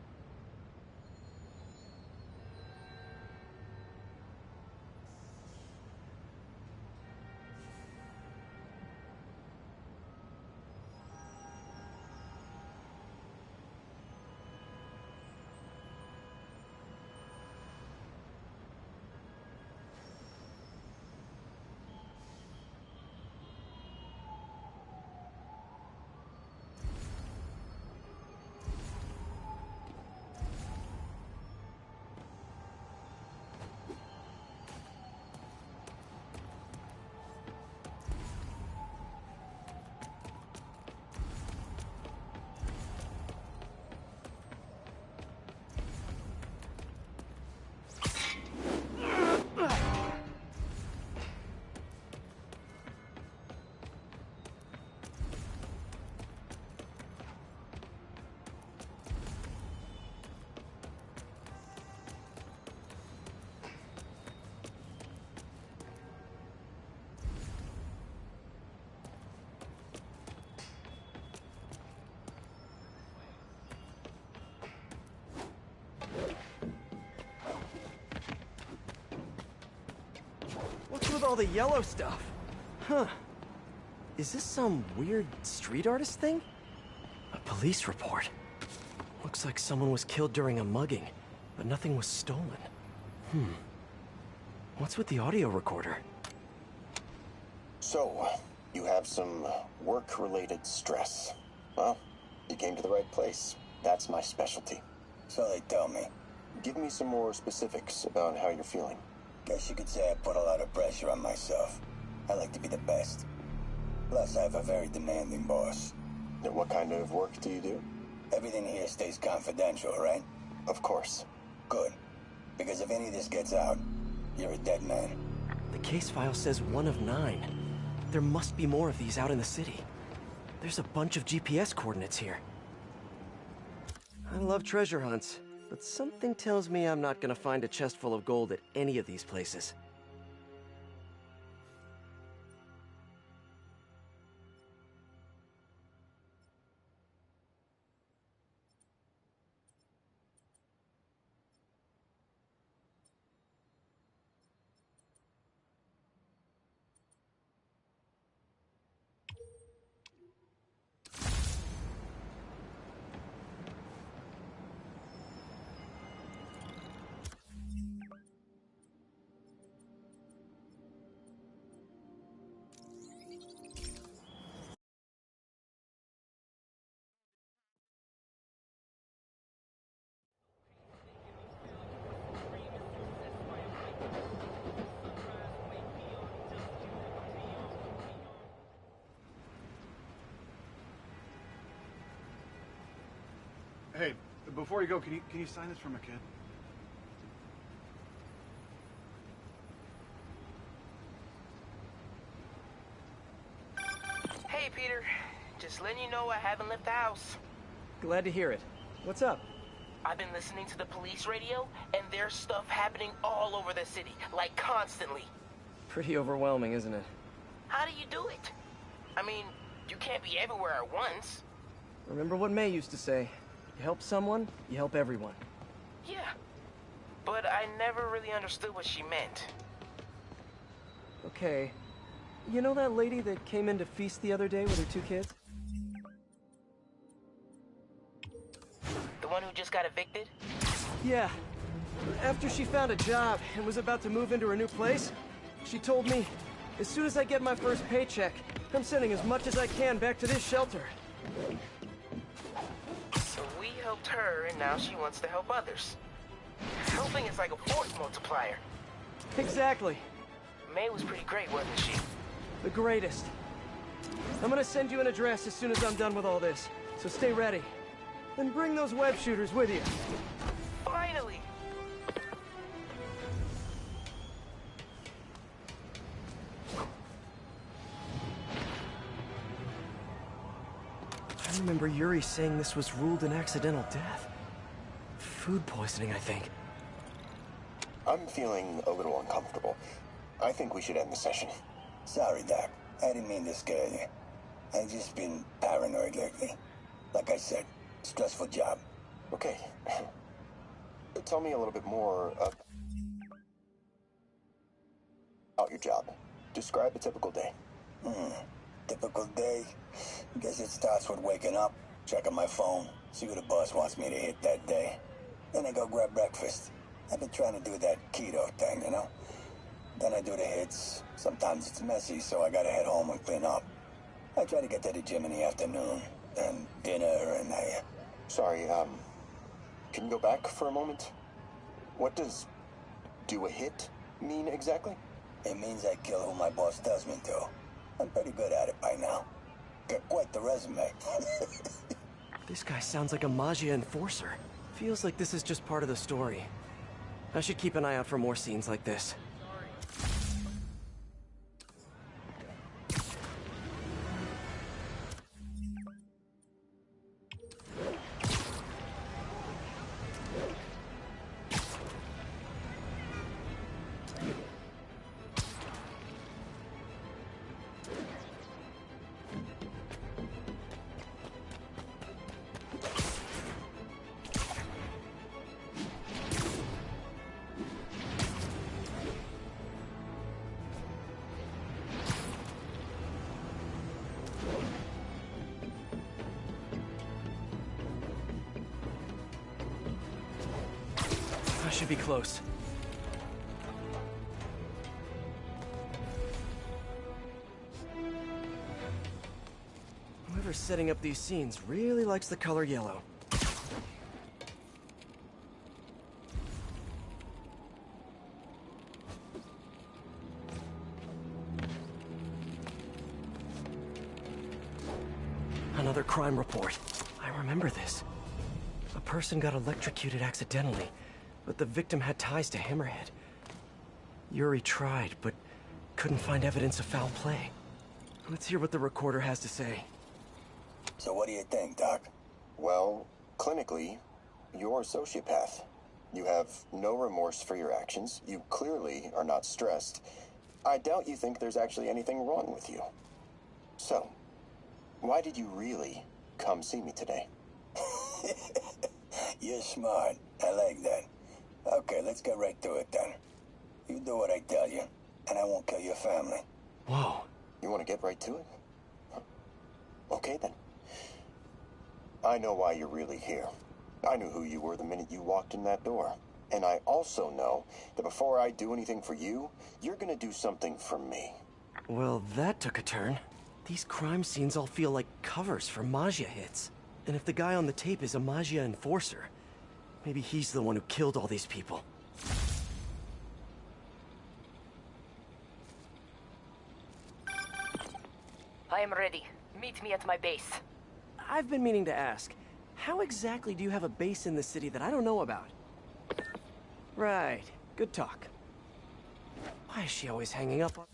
What's with all the yellow stuff? Huh. Is this some weird street artist thing? A police report. Looks like someone was killed during a mugging, but nothing was stolen. What's with the audio recorder? So, you have some work-related stress. Well, you came to the right place. That's my specialty. So they tell me. Give me some more specifics about how you're feeling. Guess you could say I put a lot of pressure on myself. I like to be the best. Plus, I have a very demanding boss. And what kind of work do you do? Everything here stays confidential, right? Of course. Good. Because if any of this gets out, you're a dead man. The case file says 1 of 9. There must be more of these out in the city. There's a bunch of GPS coordinates here. I love treasure hunts, but something tells me I'm not gonna find a chest full of gold at any of these places. Hey, before you go, can you sign this for my kid? Hey, Peter. Just letting you know I haven't left the house. Glad to hear it. What's up? I've been listening to the police radio, and there's stuff happening all over the city, like constantly. Pretty overwhelming, isn't it? How do you do it? I mean, you can't be everywhere at once. Remember what May used to say. You help someone, you help everyone. Yeah, but I never really understood what she meant. Okay. You know that lady that came in to feast the other day with her 2 kids? The one who just got evicted? Yeah. After she found a job and was about to move into her new place, she told me, as soon as I get my first paycheck, I'm sending as much as I can back to this shelter. So we helped her, and now she wants to help others. Helping is like a force multiplier. Exactly. May was pretty great, wasn't she? The greatest. I'm gonna send you an address as soon as I'm done with all this, so stay ready. And bring those web shooters with you. Finally! I remember Yuri saying this was ruled an accidental death. Food poisoning, I think. I'm feeling a little uncomfortable. I think we should end the session. Sorry, Doc. I didn't mean to scare you. I've just been paranoid lately. Like I said, stressful job. Okay. Tell me a little bit more about your job. Describe a typical day. Typical day? Guess it starts with waking up, checking my phone, see what the boss wants me to hit that day. Then I go grab breakfast. I've been trying to do that keto thing, you know? Then I do the hits. Sometimes it's messy, so I gotta head home and clean up. I try to get to the gym in the afternoon, then dinner, and Sorry, can you go back for a moment? What does do a hit mean exactly? It means I kill who my boss tells me to. I'm pretty good at it by now. Got quite the resume. This guy sounds like a Maggia enforcer. Feels like this is just part of the story. I should keep an eye out for more scenes like this. I should be close. Whoever's setting up these scenes really likes the color yellow. Another crime report. I remember this. A person got electrocuted accidentally, but the victim had ties to Hammerhead. Yuri tried, but couldn't find evidence of foul play. Let's hear what the recorder has to say. So what do you think, Doc? Well, clinically, you're a sociopath. You have no remorse for your actions. You clearly are not stressed. I doubt you think there's actually anything wrong with you. So, why did you really come see me today? You're smart. I like that. Okay, let's get right to it then. You do what I tell you, and I won't kill your family. Whoa. You want to get right to it? Okay, then. I know why you're really here. I knew who you were the minute you walked in that door. And I also know that before I do anything for you, you're gonna do something for me. Well, that took a turn. These crime scenes all feel like covers for Maggia hits. And if the guy on the tape is a Maggia enforcer, maybe he's the one who killed all these people. I am ready. Meet me at my base. I've been meaning to ask, how exactly do you have a base in the city that I don't know about? Right. Good talk. Why is she always hanging up on...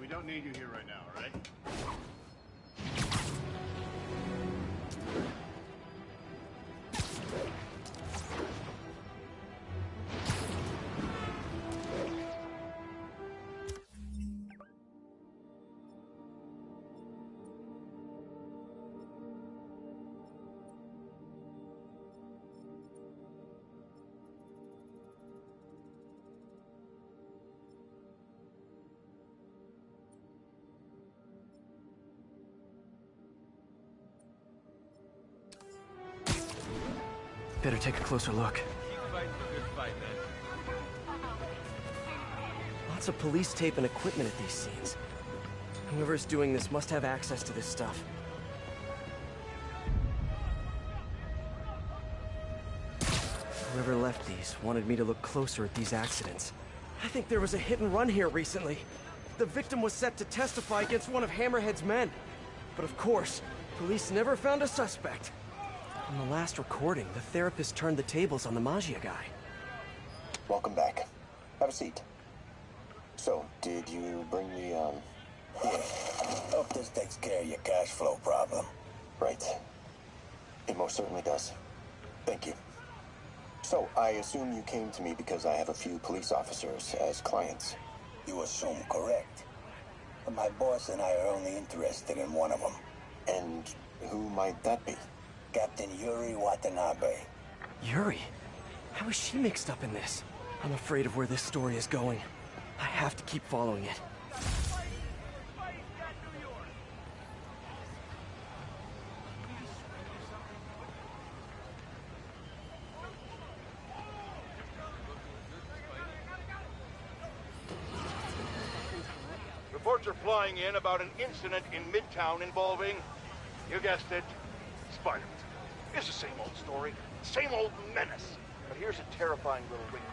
we don't need you here right now, all right? Better take a closer look. Keep fighting the good fight, man. Lots of police tape and equipment at these scenes. Whoever's doing this must have access to this stuff. Whoever left these wanted me to look closer at these accidents. I think there was a hit and run here recently. The victim was set to testify against one of Hammerhead's men. But of course, police never found a suspect. In the last recording, the therapist turned the tables on the Magia guy. Welcome back. Have a seat. So, did you bring the, Yeah. Hope this takes care of your cash flow problem. Right. It most certainly does. Thank you. So, I assume you came to me because I have a few police officers as clients. You assume correct. But my boss and I are only interested in one of them. And who might that be? Captain Yuri Watanabe. Yuri? How is she mixed up in this? I'm afraid of where this story is going. I have to keep following it. Reports are flying in about an incident in Midtown involving, you guessed it, Spider-Man. It's the same old story, same old menace. But here's a terrifying little wrinkle.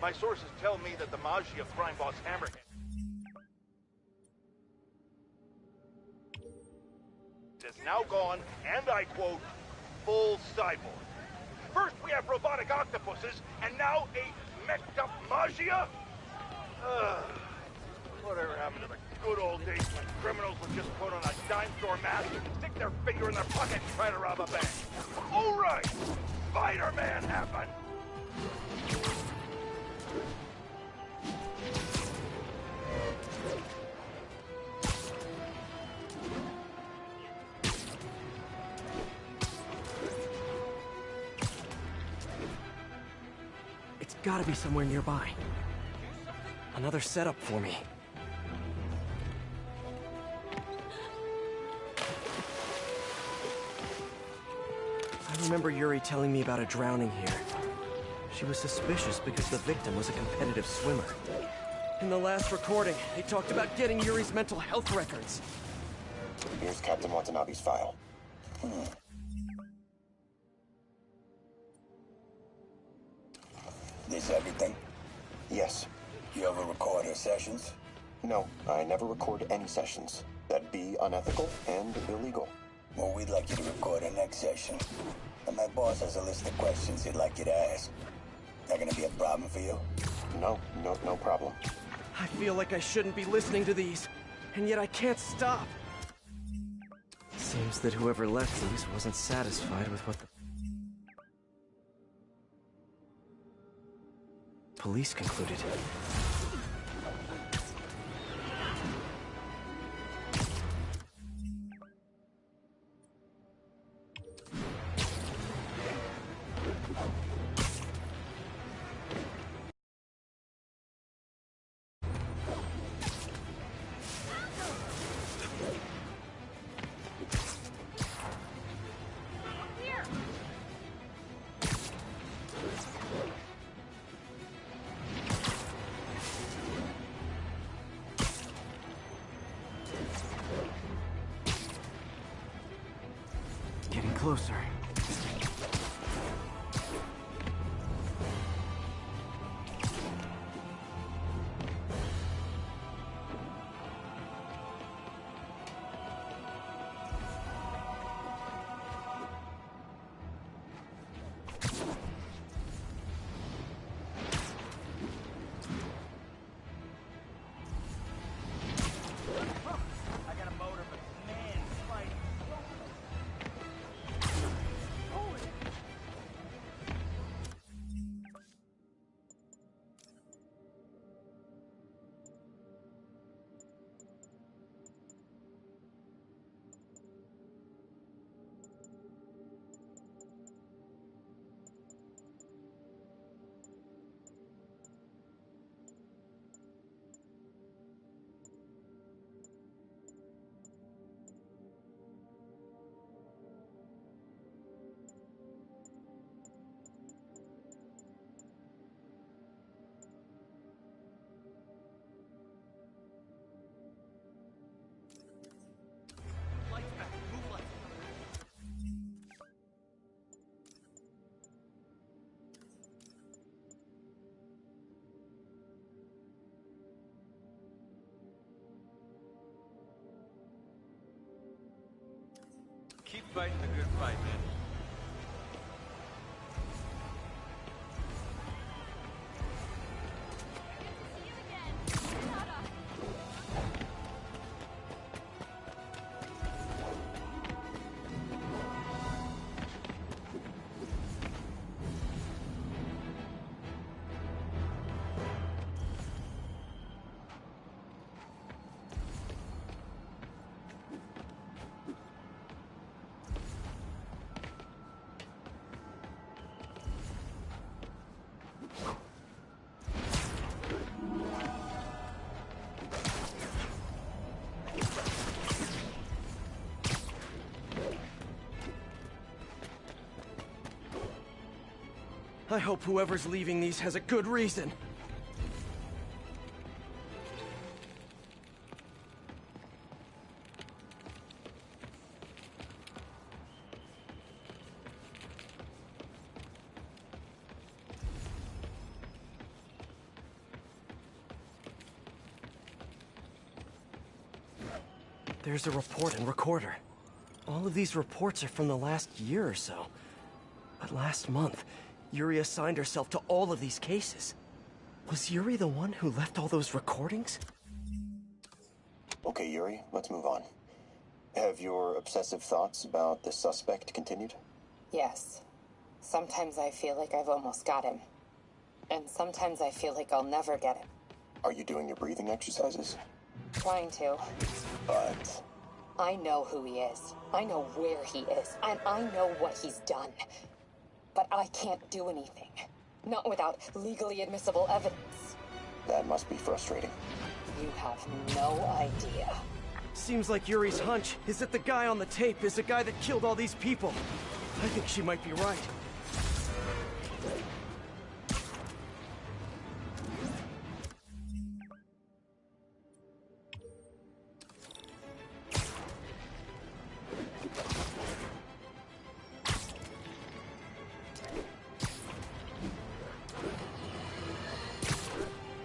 My sources tell me that the Magia crime boss Hammerhead is now gone, and I quote, full cyborg. First we have robotic octopuses, and now a messed up Magia? Whatever happened to the good old days when criminals would just put on a dime store mask, stick their finger in their pocket and try to rob a bank? All right! Spider-Man happened! It's gotta be somewhere nearby. Another setup for me. I remember Yuri telling me about a drowning here. She was suspicious because the victim was a competitive swimmer. In the last recording, they talked about getting Yuri's mental health records. Here's Captain Watanabe's file. This everything? Yes. You ever record her sessions? No, I never record any sessions. That'd be unethical and illegal. Well, we'd like you to record our next session. And my boss has a list of questions he'd like you to ask. That gonna be a problem for you? No problem. I feel like I shouldn't be listening to these, and yet I can't stop. Seems that whoever left these wasn't satisfied with what the police concluded. Getting closer. Keep fighting the good fight, man. I hope whoever's leaving these has a good reason. There's a report and recorder. All of these reports are from the last year or so. But last month, Yuri assigned herself to all of these cases. Was Yuri the one who left all those recordings? Okay, Yuri, let's move on. Have your obsessive thoughts about the suspect continued? Yes. Sometimes I feel like I've almost got him. And sometimes I feel like I'll never get him. Are you doing your breathing exercises? Trying to. But... I know who he is. I know where he is. And I know what he's done. But I can't do anything. Not without legally admissible evidence. That must be frustrating. You have no idea. Seems like Yuri's hunch is that the guy on the tape is the guy that killed all these people. I think she might be right.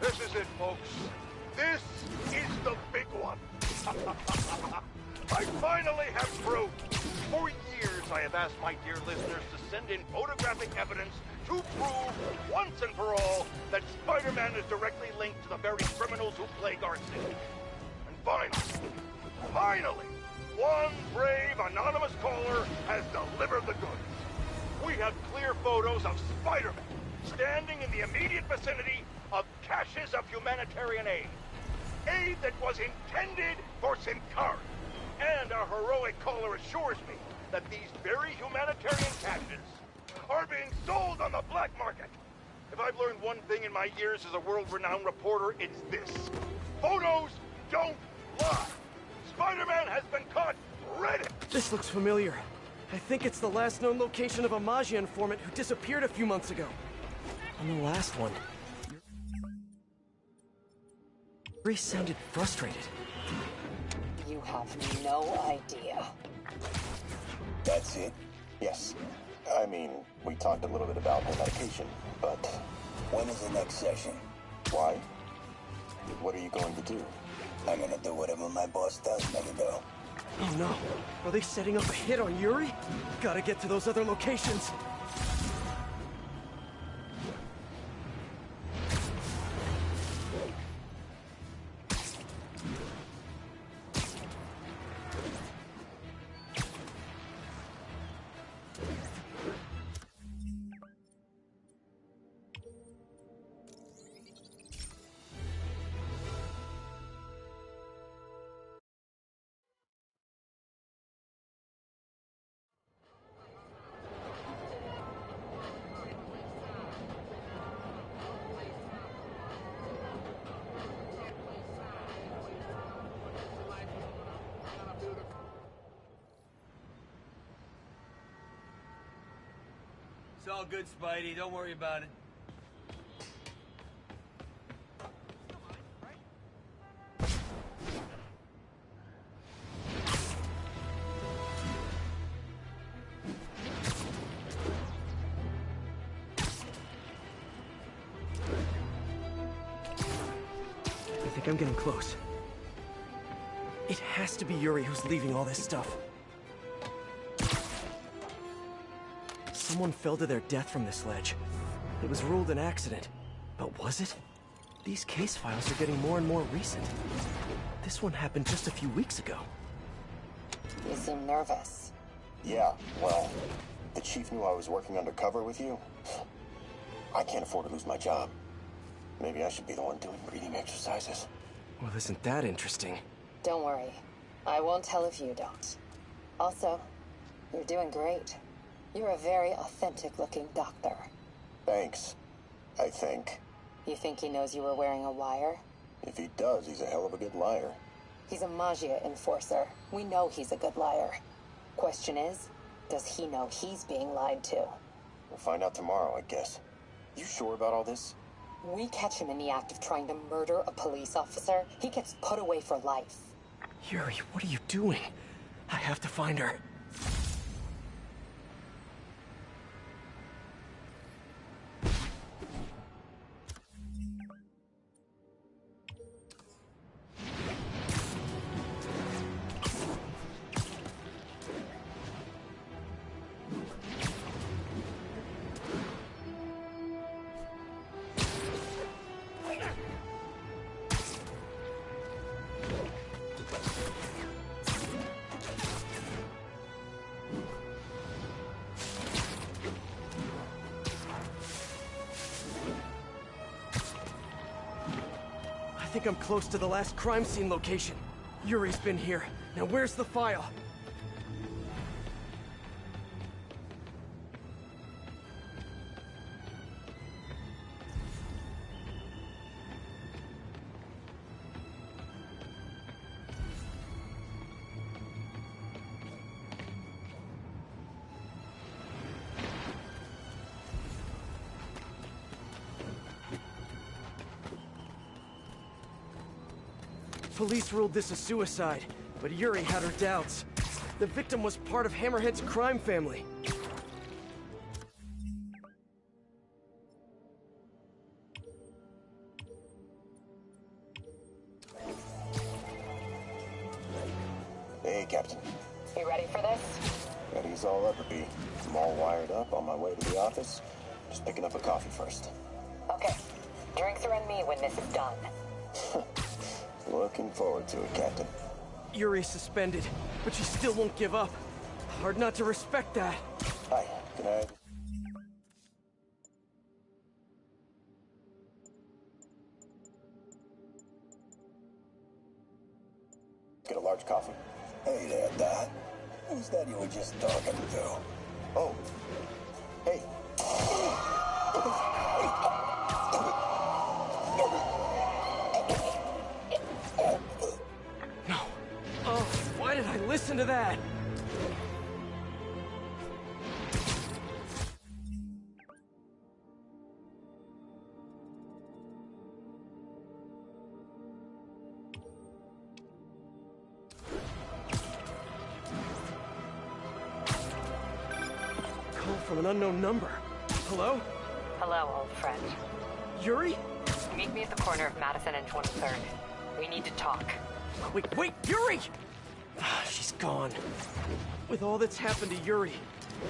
This is it, folks. This is the big one. I finally have proof. For years, I have asked my dear listeners to send in photographic evidence to prove, once and for all, that Spider-Man is directly linked to the very criminals who plague our city. And finally, one brave anonymous caller has delivered the goods. We have clear photos of Spider-Man standing in the immediate vicinity of caches of humanitarian aid. Aid that was intended for Sincari. And our heroic caller assures me that these very humanitarian caches are being sold on the black market. If I've learned one thing in my years as a world-renowned reporter, it's this. Photos don't lie. Spider-Man has been caught red. This looks familiar. I think it's the last known location of a Maggia informant who disappeared a few months ago. On the last one, Yuri sounded frustrated. You have no idea. That's it? Yes. I mean, we talked a little bit about her medication, but... When is the next session? Why? What are you going to do? I'm gonna do whatever my boss tells me to do. Oh no. Are they setting up a hit on Yuri? Gotta get to those other locations. It's all good, Spidey. Don't worry about it. I think I'm getting close. It has to be Yuri who's leaving all this stuff. Someone fell to their death from this ledge. It was ruled an accident. But was it? These case files are getting more and more recent. This one happened just a few weeks ago. You seem nervous. Yeah, well, the chief knew I was working undercover with you. I can't afford to lose my job. Maybe I should be the one doing breathing exercises. Well, isn't that interesting? Don't worry. I won't tell if you don't. Also, you're doing great. You're a very authentic-looking doctor. Thanks, I think. You think he knows you were wearing a wire? If he does, he's a hell of a good liar. He's a Magia enforcer. We know he's a good liar. Question is, does he know he's being lied to? We'll find out tomorrow, I guess. You sure about all this? We catch him in the act of trying to murder a police officer, he gets put away for life. Yuri, what are you doing? I have to find her. I think I'm close to the last crime scene location. Yuri's been here. Now where's the file? Police ruled this a suicide, but Yuri had her doubts. The victim was part of Hammerhead's crime family. Hey, Captain. You ready for this? Ready as all ever be. I'm all wired up on my way to the office. Just picking up a coffee first. Okay. Drinks are on me when this is done. Looking forward to it, Captain. Yuri's suspended, but she still won't give up. Hard not to respect that. Hi, can I... Get a large coffee. Hey there, Dad. Who's that you were just talking to? Oh. Hey. No. Oh, why did I listen to that? Call from an unknown number. Hello? Hello, old friend. Yuri? Meet me at the corner of Madison and 23rd. We need to talk. Wait, Yuri! She's gone. With all that's happened to Yuri,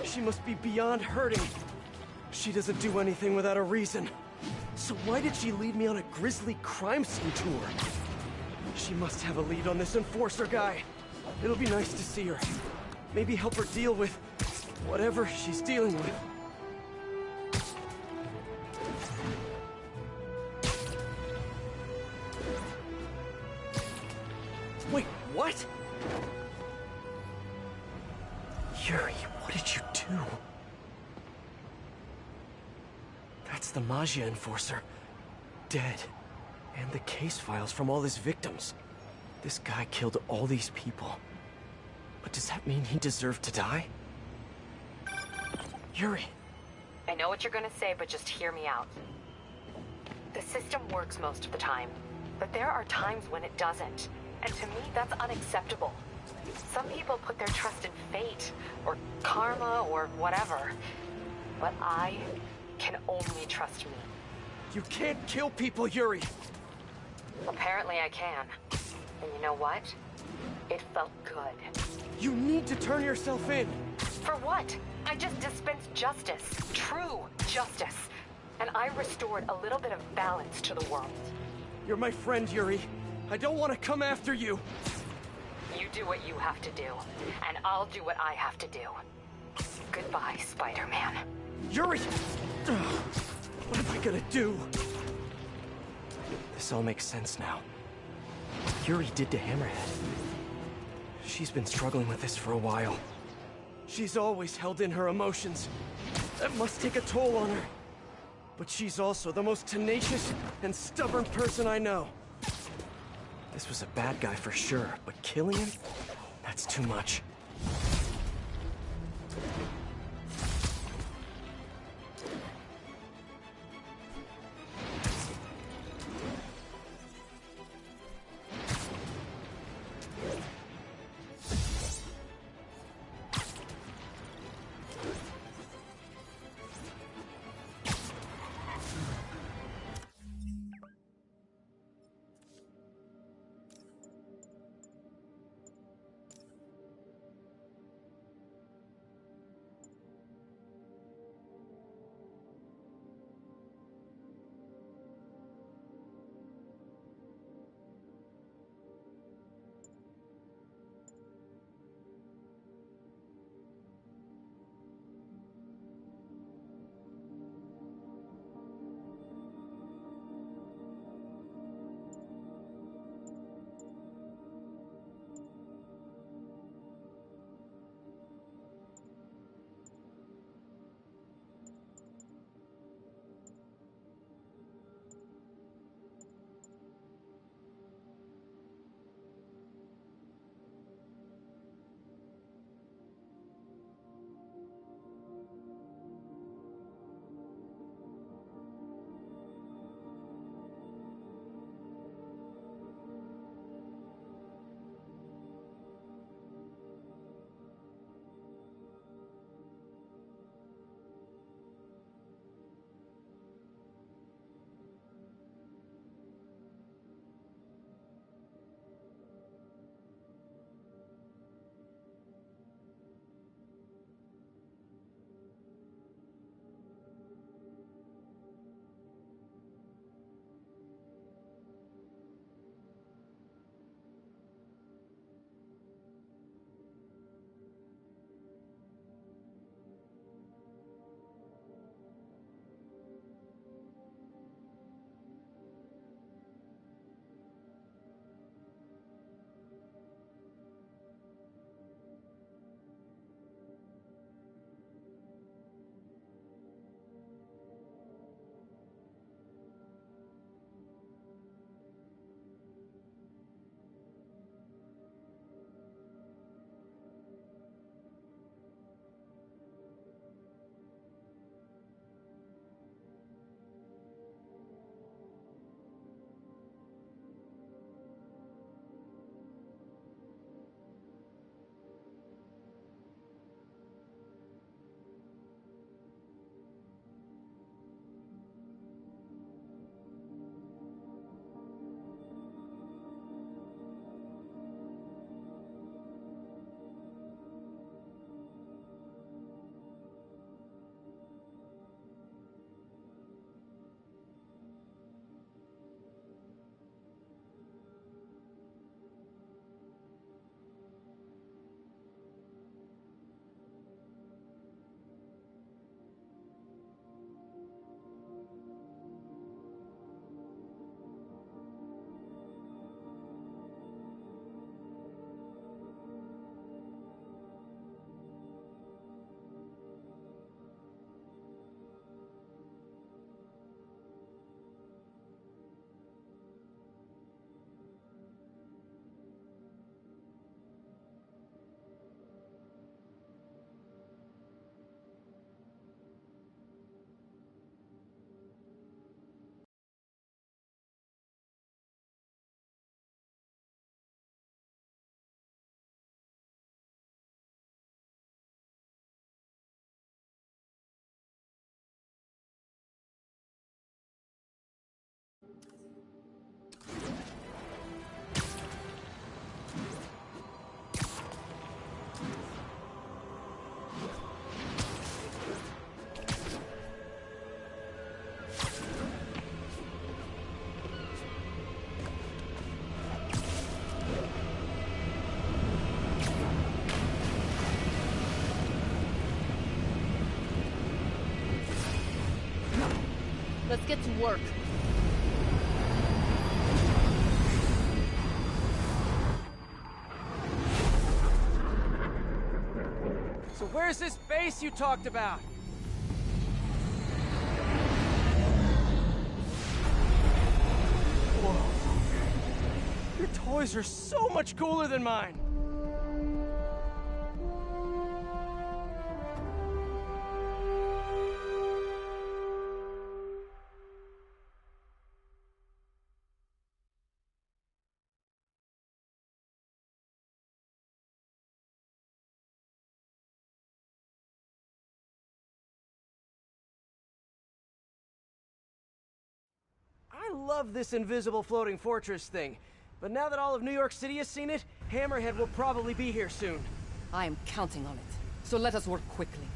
she must be beyond hurting. She doesn't do anything without a reason. So why did she lead me on a grisly crime scene tour? She must have a lead on this enforcer guy. It'll be nice to see her. Maybe help her deal with whatever she's dealing with. Wait, what? Yuri, what did you do? That's the Magia enforcer. Dead. And the case files from all his victims. This guy killed all these people. But does that mean he deserved to die? Yuri. I know what you're gonna say, but just hear me out. The system works most of the time, but there are times when it doesn't. And to me, that's unacceptable. Some people put their trust in fate, or karma, or whatever. But I can only trust me. You can't kill people, Yuri! Apparently I can. And you know what? It felt good. You need to turn yourself in! For what? I just dispensed justice. True justice. And I restored a little bit of balance to the world. You're my friend, Yuri. I don't want to come after you. You do what you have to do, and I'll do what I have to do. Goodbye, Spider-Man. Yuri! What am I gonna do? This all makes sense now. What Yuri did to Hammerhead. She's been struggling with this for a while. She's always held in her emotions. That must take a toll on her. But she's also the most tenacious and stubborn person I know. This was a bad guy for sure, but killing him? That's too much. Let's get to work. So where's this base you talked about? Whoa. Your toys are so much cooler than mine. I love this invisible floating fortress thing, but now that all of New York City has seen it, Hammerhead will probably be here soon. I am counting on it, so let us work quickly.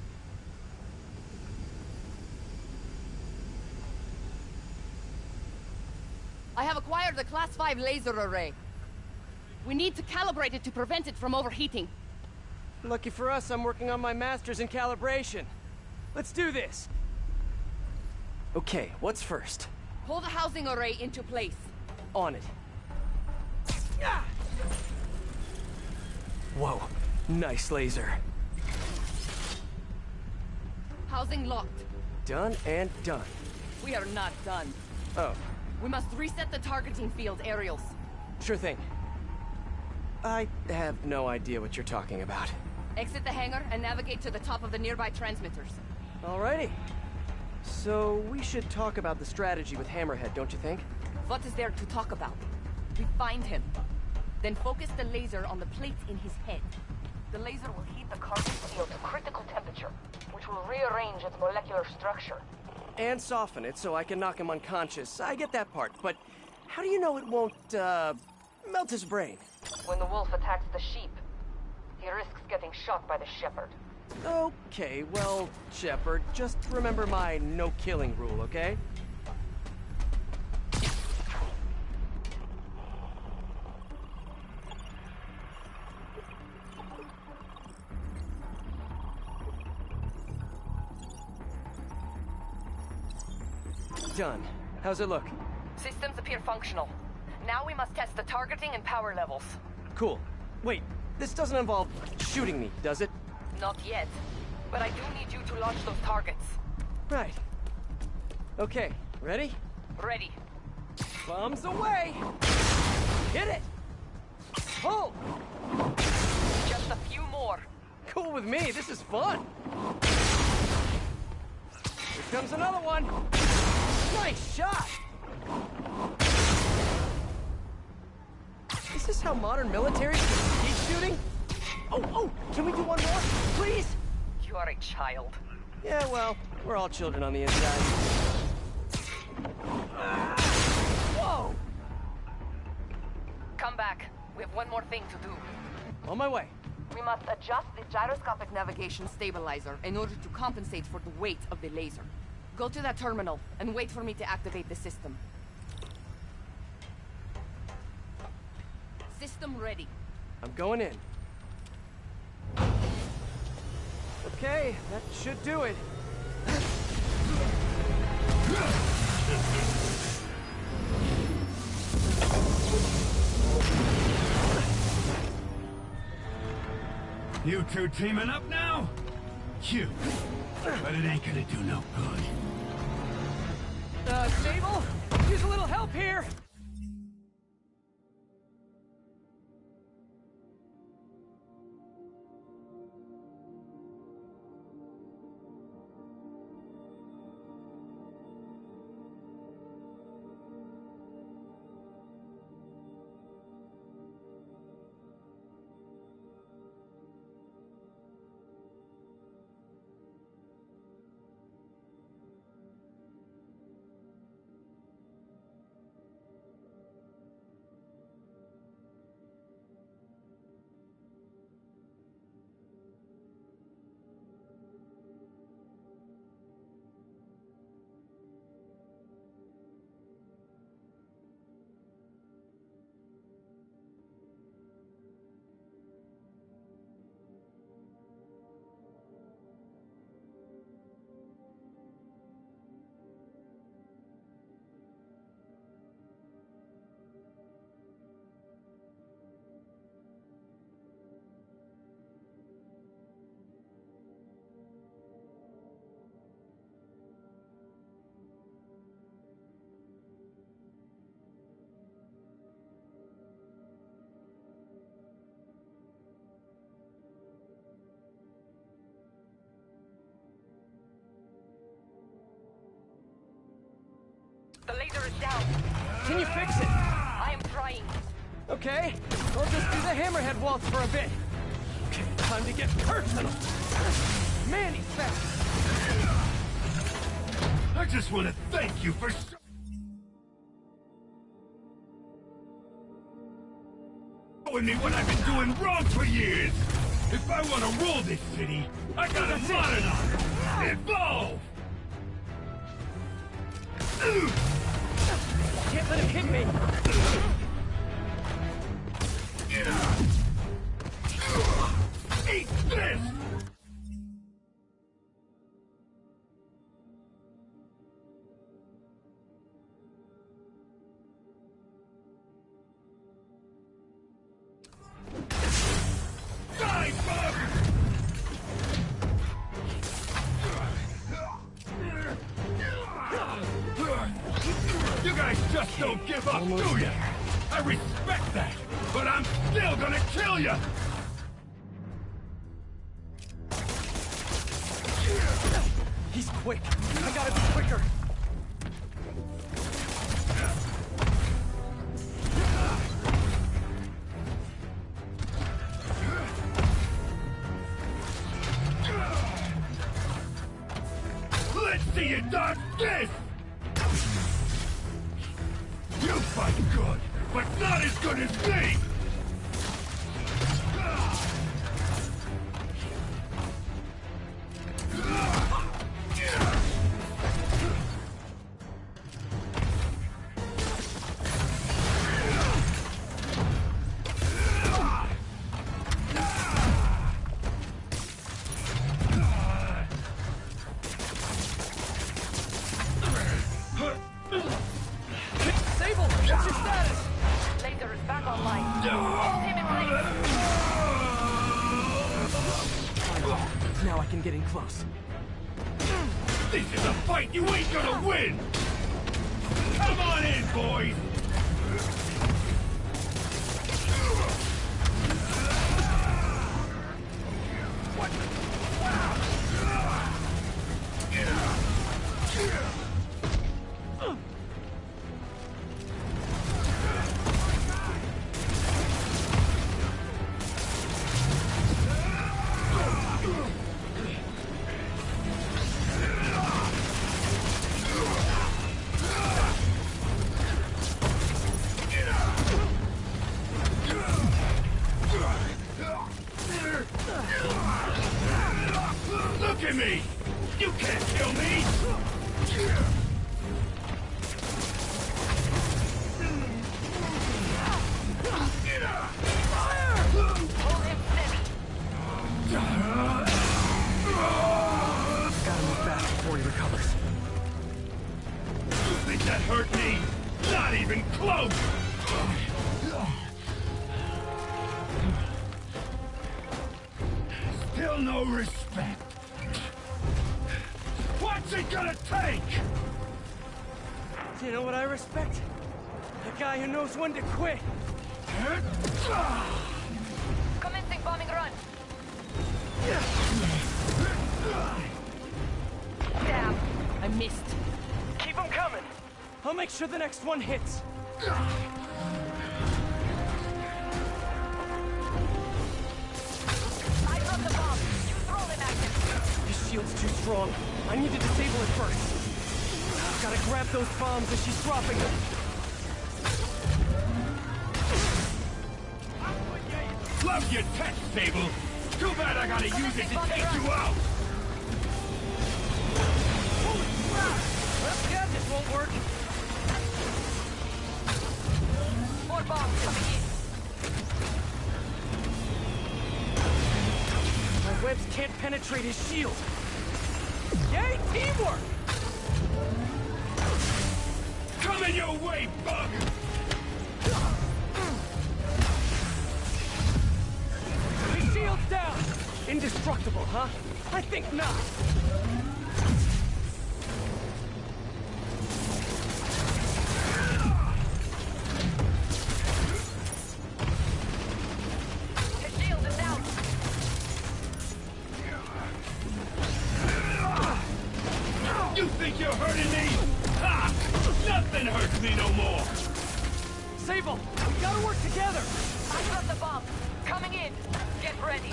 I have acquired a Class 5 laser array. We need to calibrate it to prevent it from overheating. Lucky for us, I'm working on my master's in calibration. Let's do this! Okay, what's first? Pull the housing array into place. On it. Ah! Whoa, nice laser. Housing locked. Done and done. We are not done. Oh. We must reset the targeting field aerials. Sure thing. I have no idea what you're talking about. Exit the hangar and navigate to the top of the nearby transmitters. Alrighty. So, we should talk about the strategy with Hammerhead, don't you think? What is there to talk about? We find him. Then focus the laser on the plate in his head. The laser will heat the carbon steel to critical temperature, which will rearrange its molecular structure. And soften it so I can knock him unconscious. I get that part, but how do you know it won't, melt his brain? When the wolf attacks the sheep, he risks getting shot by the shepherd. Okay, well, Shepard, just remember my no-killing rule, okay? Done. How's it look? Systems appear functional. Now we must test the targeting and power levels. Cool. Wait, this doesn't involve shooting me, does it? Not yet. But I do need you to launch those targets. Right. Okay, ready? Ready. Bombs away! Hit it! Pull! Just a few more. Cool with me, this is fun! Here comes another one! Nice shot! Is this how modern militaries keep shooting? Oh, can we do one more, please? You are a child. Yeah, well, we're all children on the inside. Whoa! Come back. We have one more thing to do. On my way. We must adjust the gyroscopic navigation stabilizer in order to compensate for the weight of the laser. Go to that terminal and wait for me to activate the system. System ready. I'm going in. Okay, that should do it. You two teaming up now? Cute. But it ain't gonna do no good. Sable? Use a little help here! down. Can you fix it? I am trying. Okay, I'll just do the hammerhead waltz for a bit. Okay, time to get personal. Man, he's fast. I just want to thank you for showing me what I've been doing wrong for years. If I want to rule this city, I gotta modernize, evolve. Can't let him hit me. Eat this! Die, bug! You guys just don't give up, do you? I respect that, but I'm still gonna kill you! He's quick. I gotta be quicker. Let's see you dodge this! You fight good, but not as good as me! Sable, what's your status? Laser is back online. Hold him in place. Now I can get in close. This is a fight you ain't gonna win! Come on in, boys! Look at me! You can't kill me! Hold him steady. Gotta move fast before he recovers. You think that hurt me? Not even close! Still no respect. What's it gonna take? You know what I respect? A guy who knows when to quit. Commencing bombing run. Damn, I missed. Keep him coming. I'll make sure the next one hits. I dropped the bomb. You throw them at him. His shield's too strong. I need to disable it first. Gotta grab those bombs as she's dropping them. Love your tech, Sable! Too bad I gotta use it to take you out! Holy crap! Well, gadget won't work. More bombs coming in. My webs can't penetrate his shield. Yay, teamwork! Coming your way, bug! His shield's down! Indestructible, huh? I think not. His shield is down. You think you're hurting me? Ha! Nothing hurts me no together! I got the bomb. Coming in. Get ready.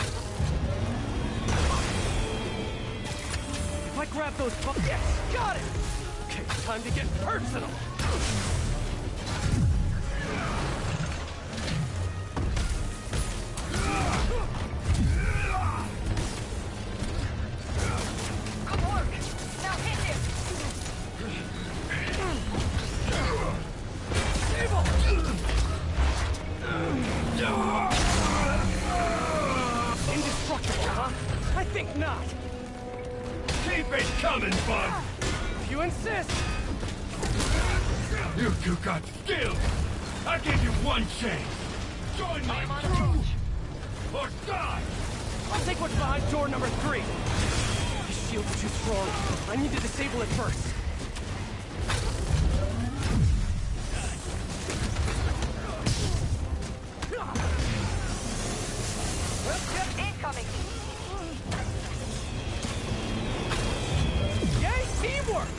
If I grab those yes, got it! Okay, time to get personal! Good work. Now hit him. Sable! Indestructible, huh? I think not. Keep it coming, bud! If you insist. You two got skills! I give you one chance! Join my crew! Or die! I'll take what's behind door number 3. His shield's too strong. I need to disable it first. Incoming. Yay, teamwork!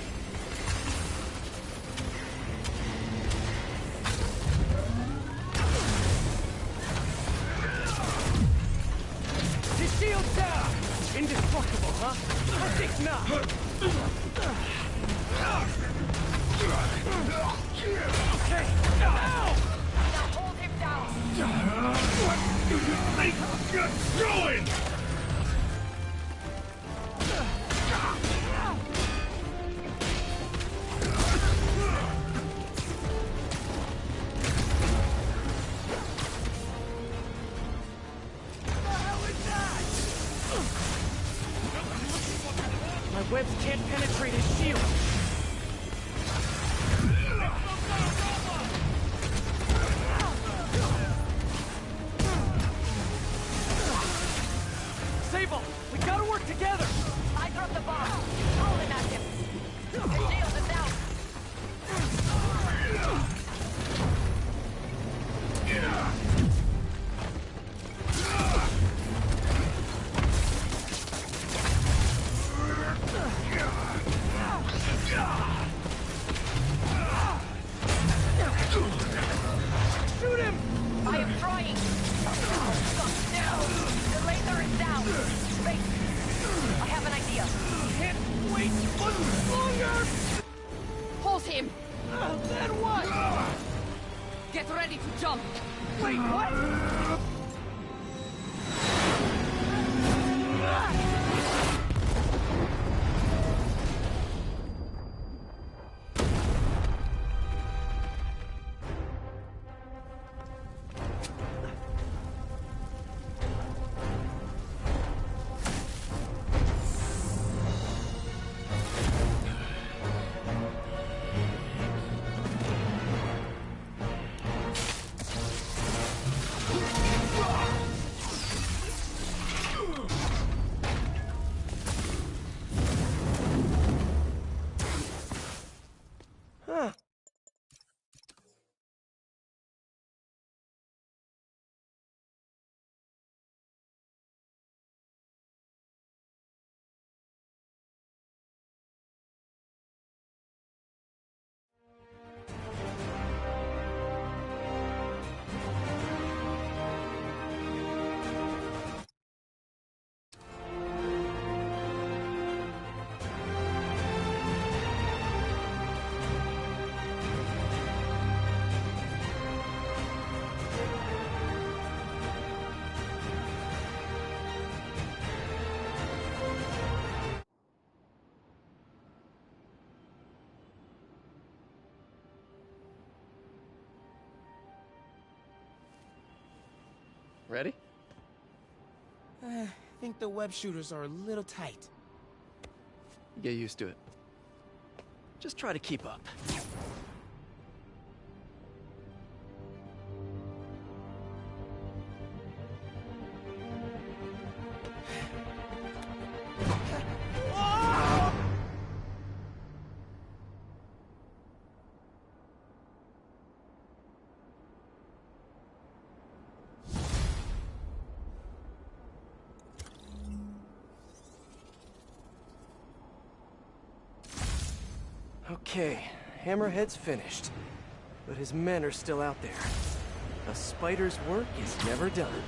His shield's down! Indestructible, huh? I think not. Okay, now! Now hold him down. What do you think you're doing? My webs can't penetrate his shield. Sable, we gotta work together! I dropped the bomb. Rolling at him. His shield is down. Shoot him! I am trying. Down. The laser is down. Wait. I have an idea. Can't wait much longer! Pulse him. Then what? Get ready to jump. Wait, what? Huh. Ready? I think the web shooters are a little tight. Get used to it. Just try to keep up. Okay, Hammerhead's finished. But his men are still out there. A spider's work is never done.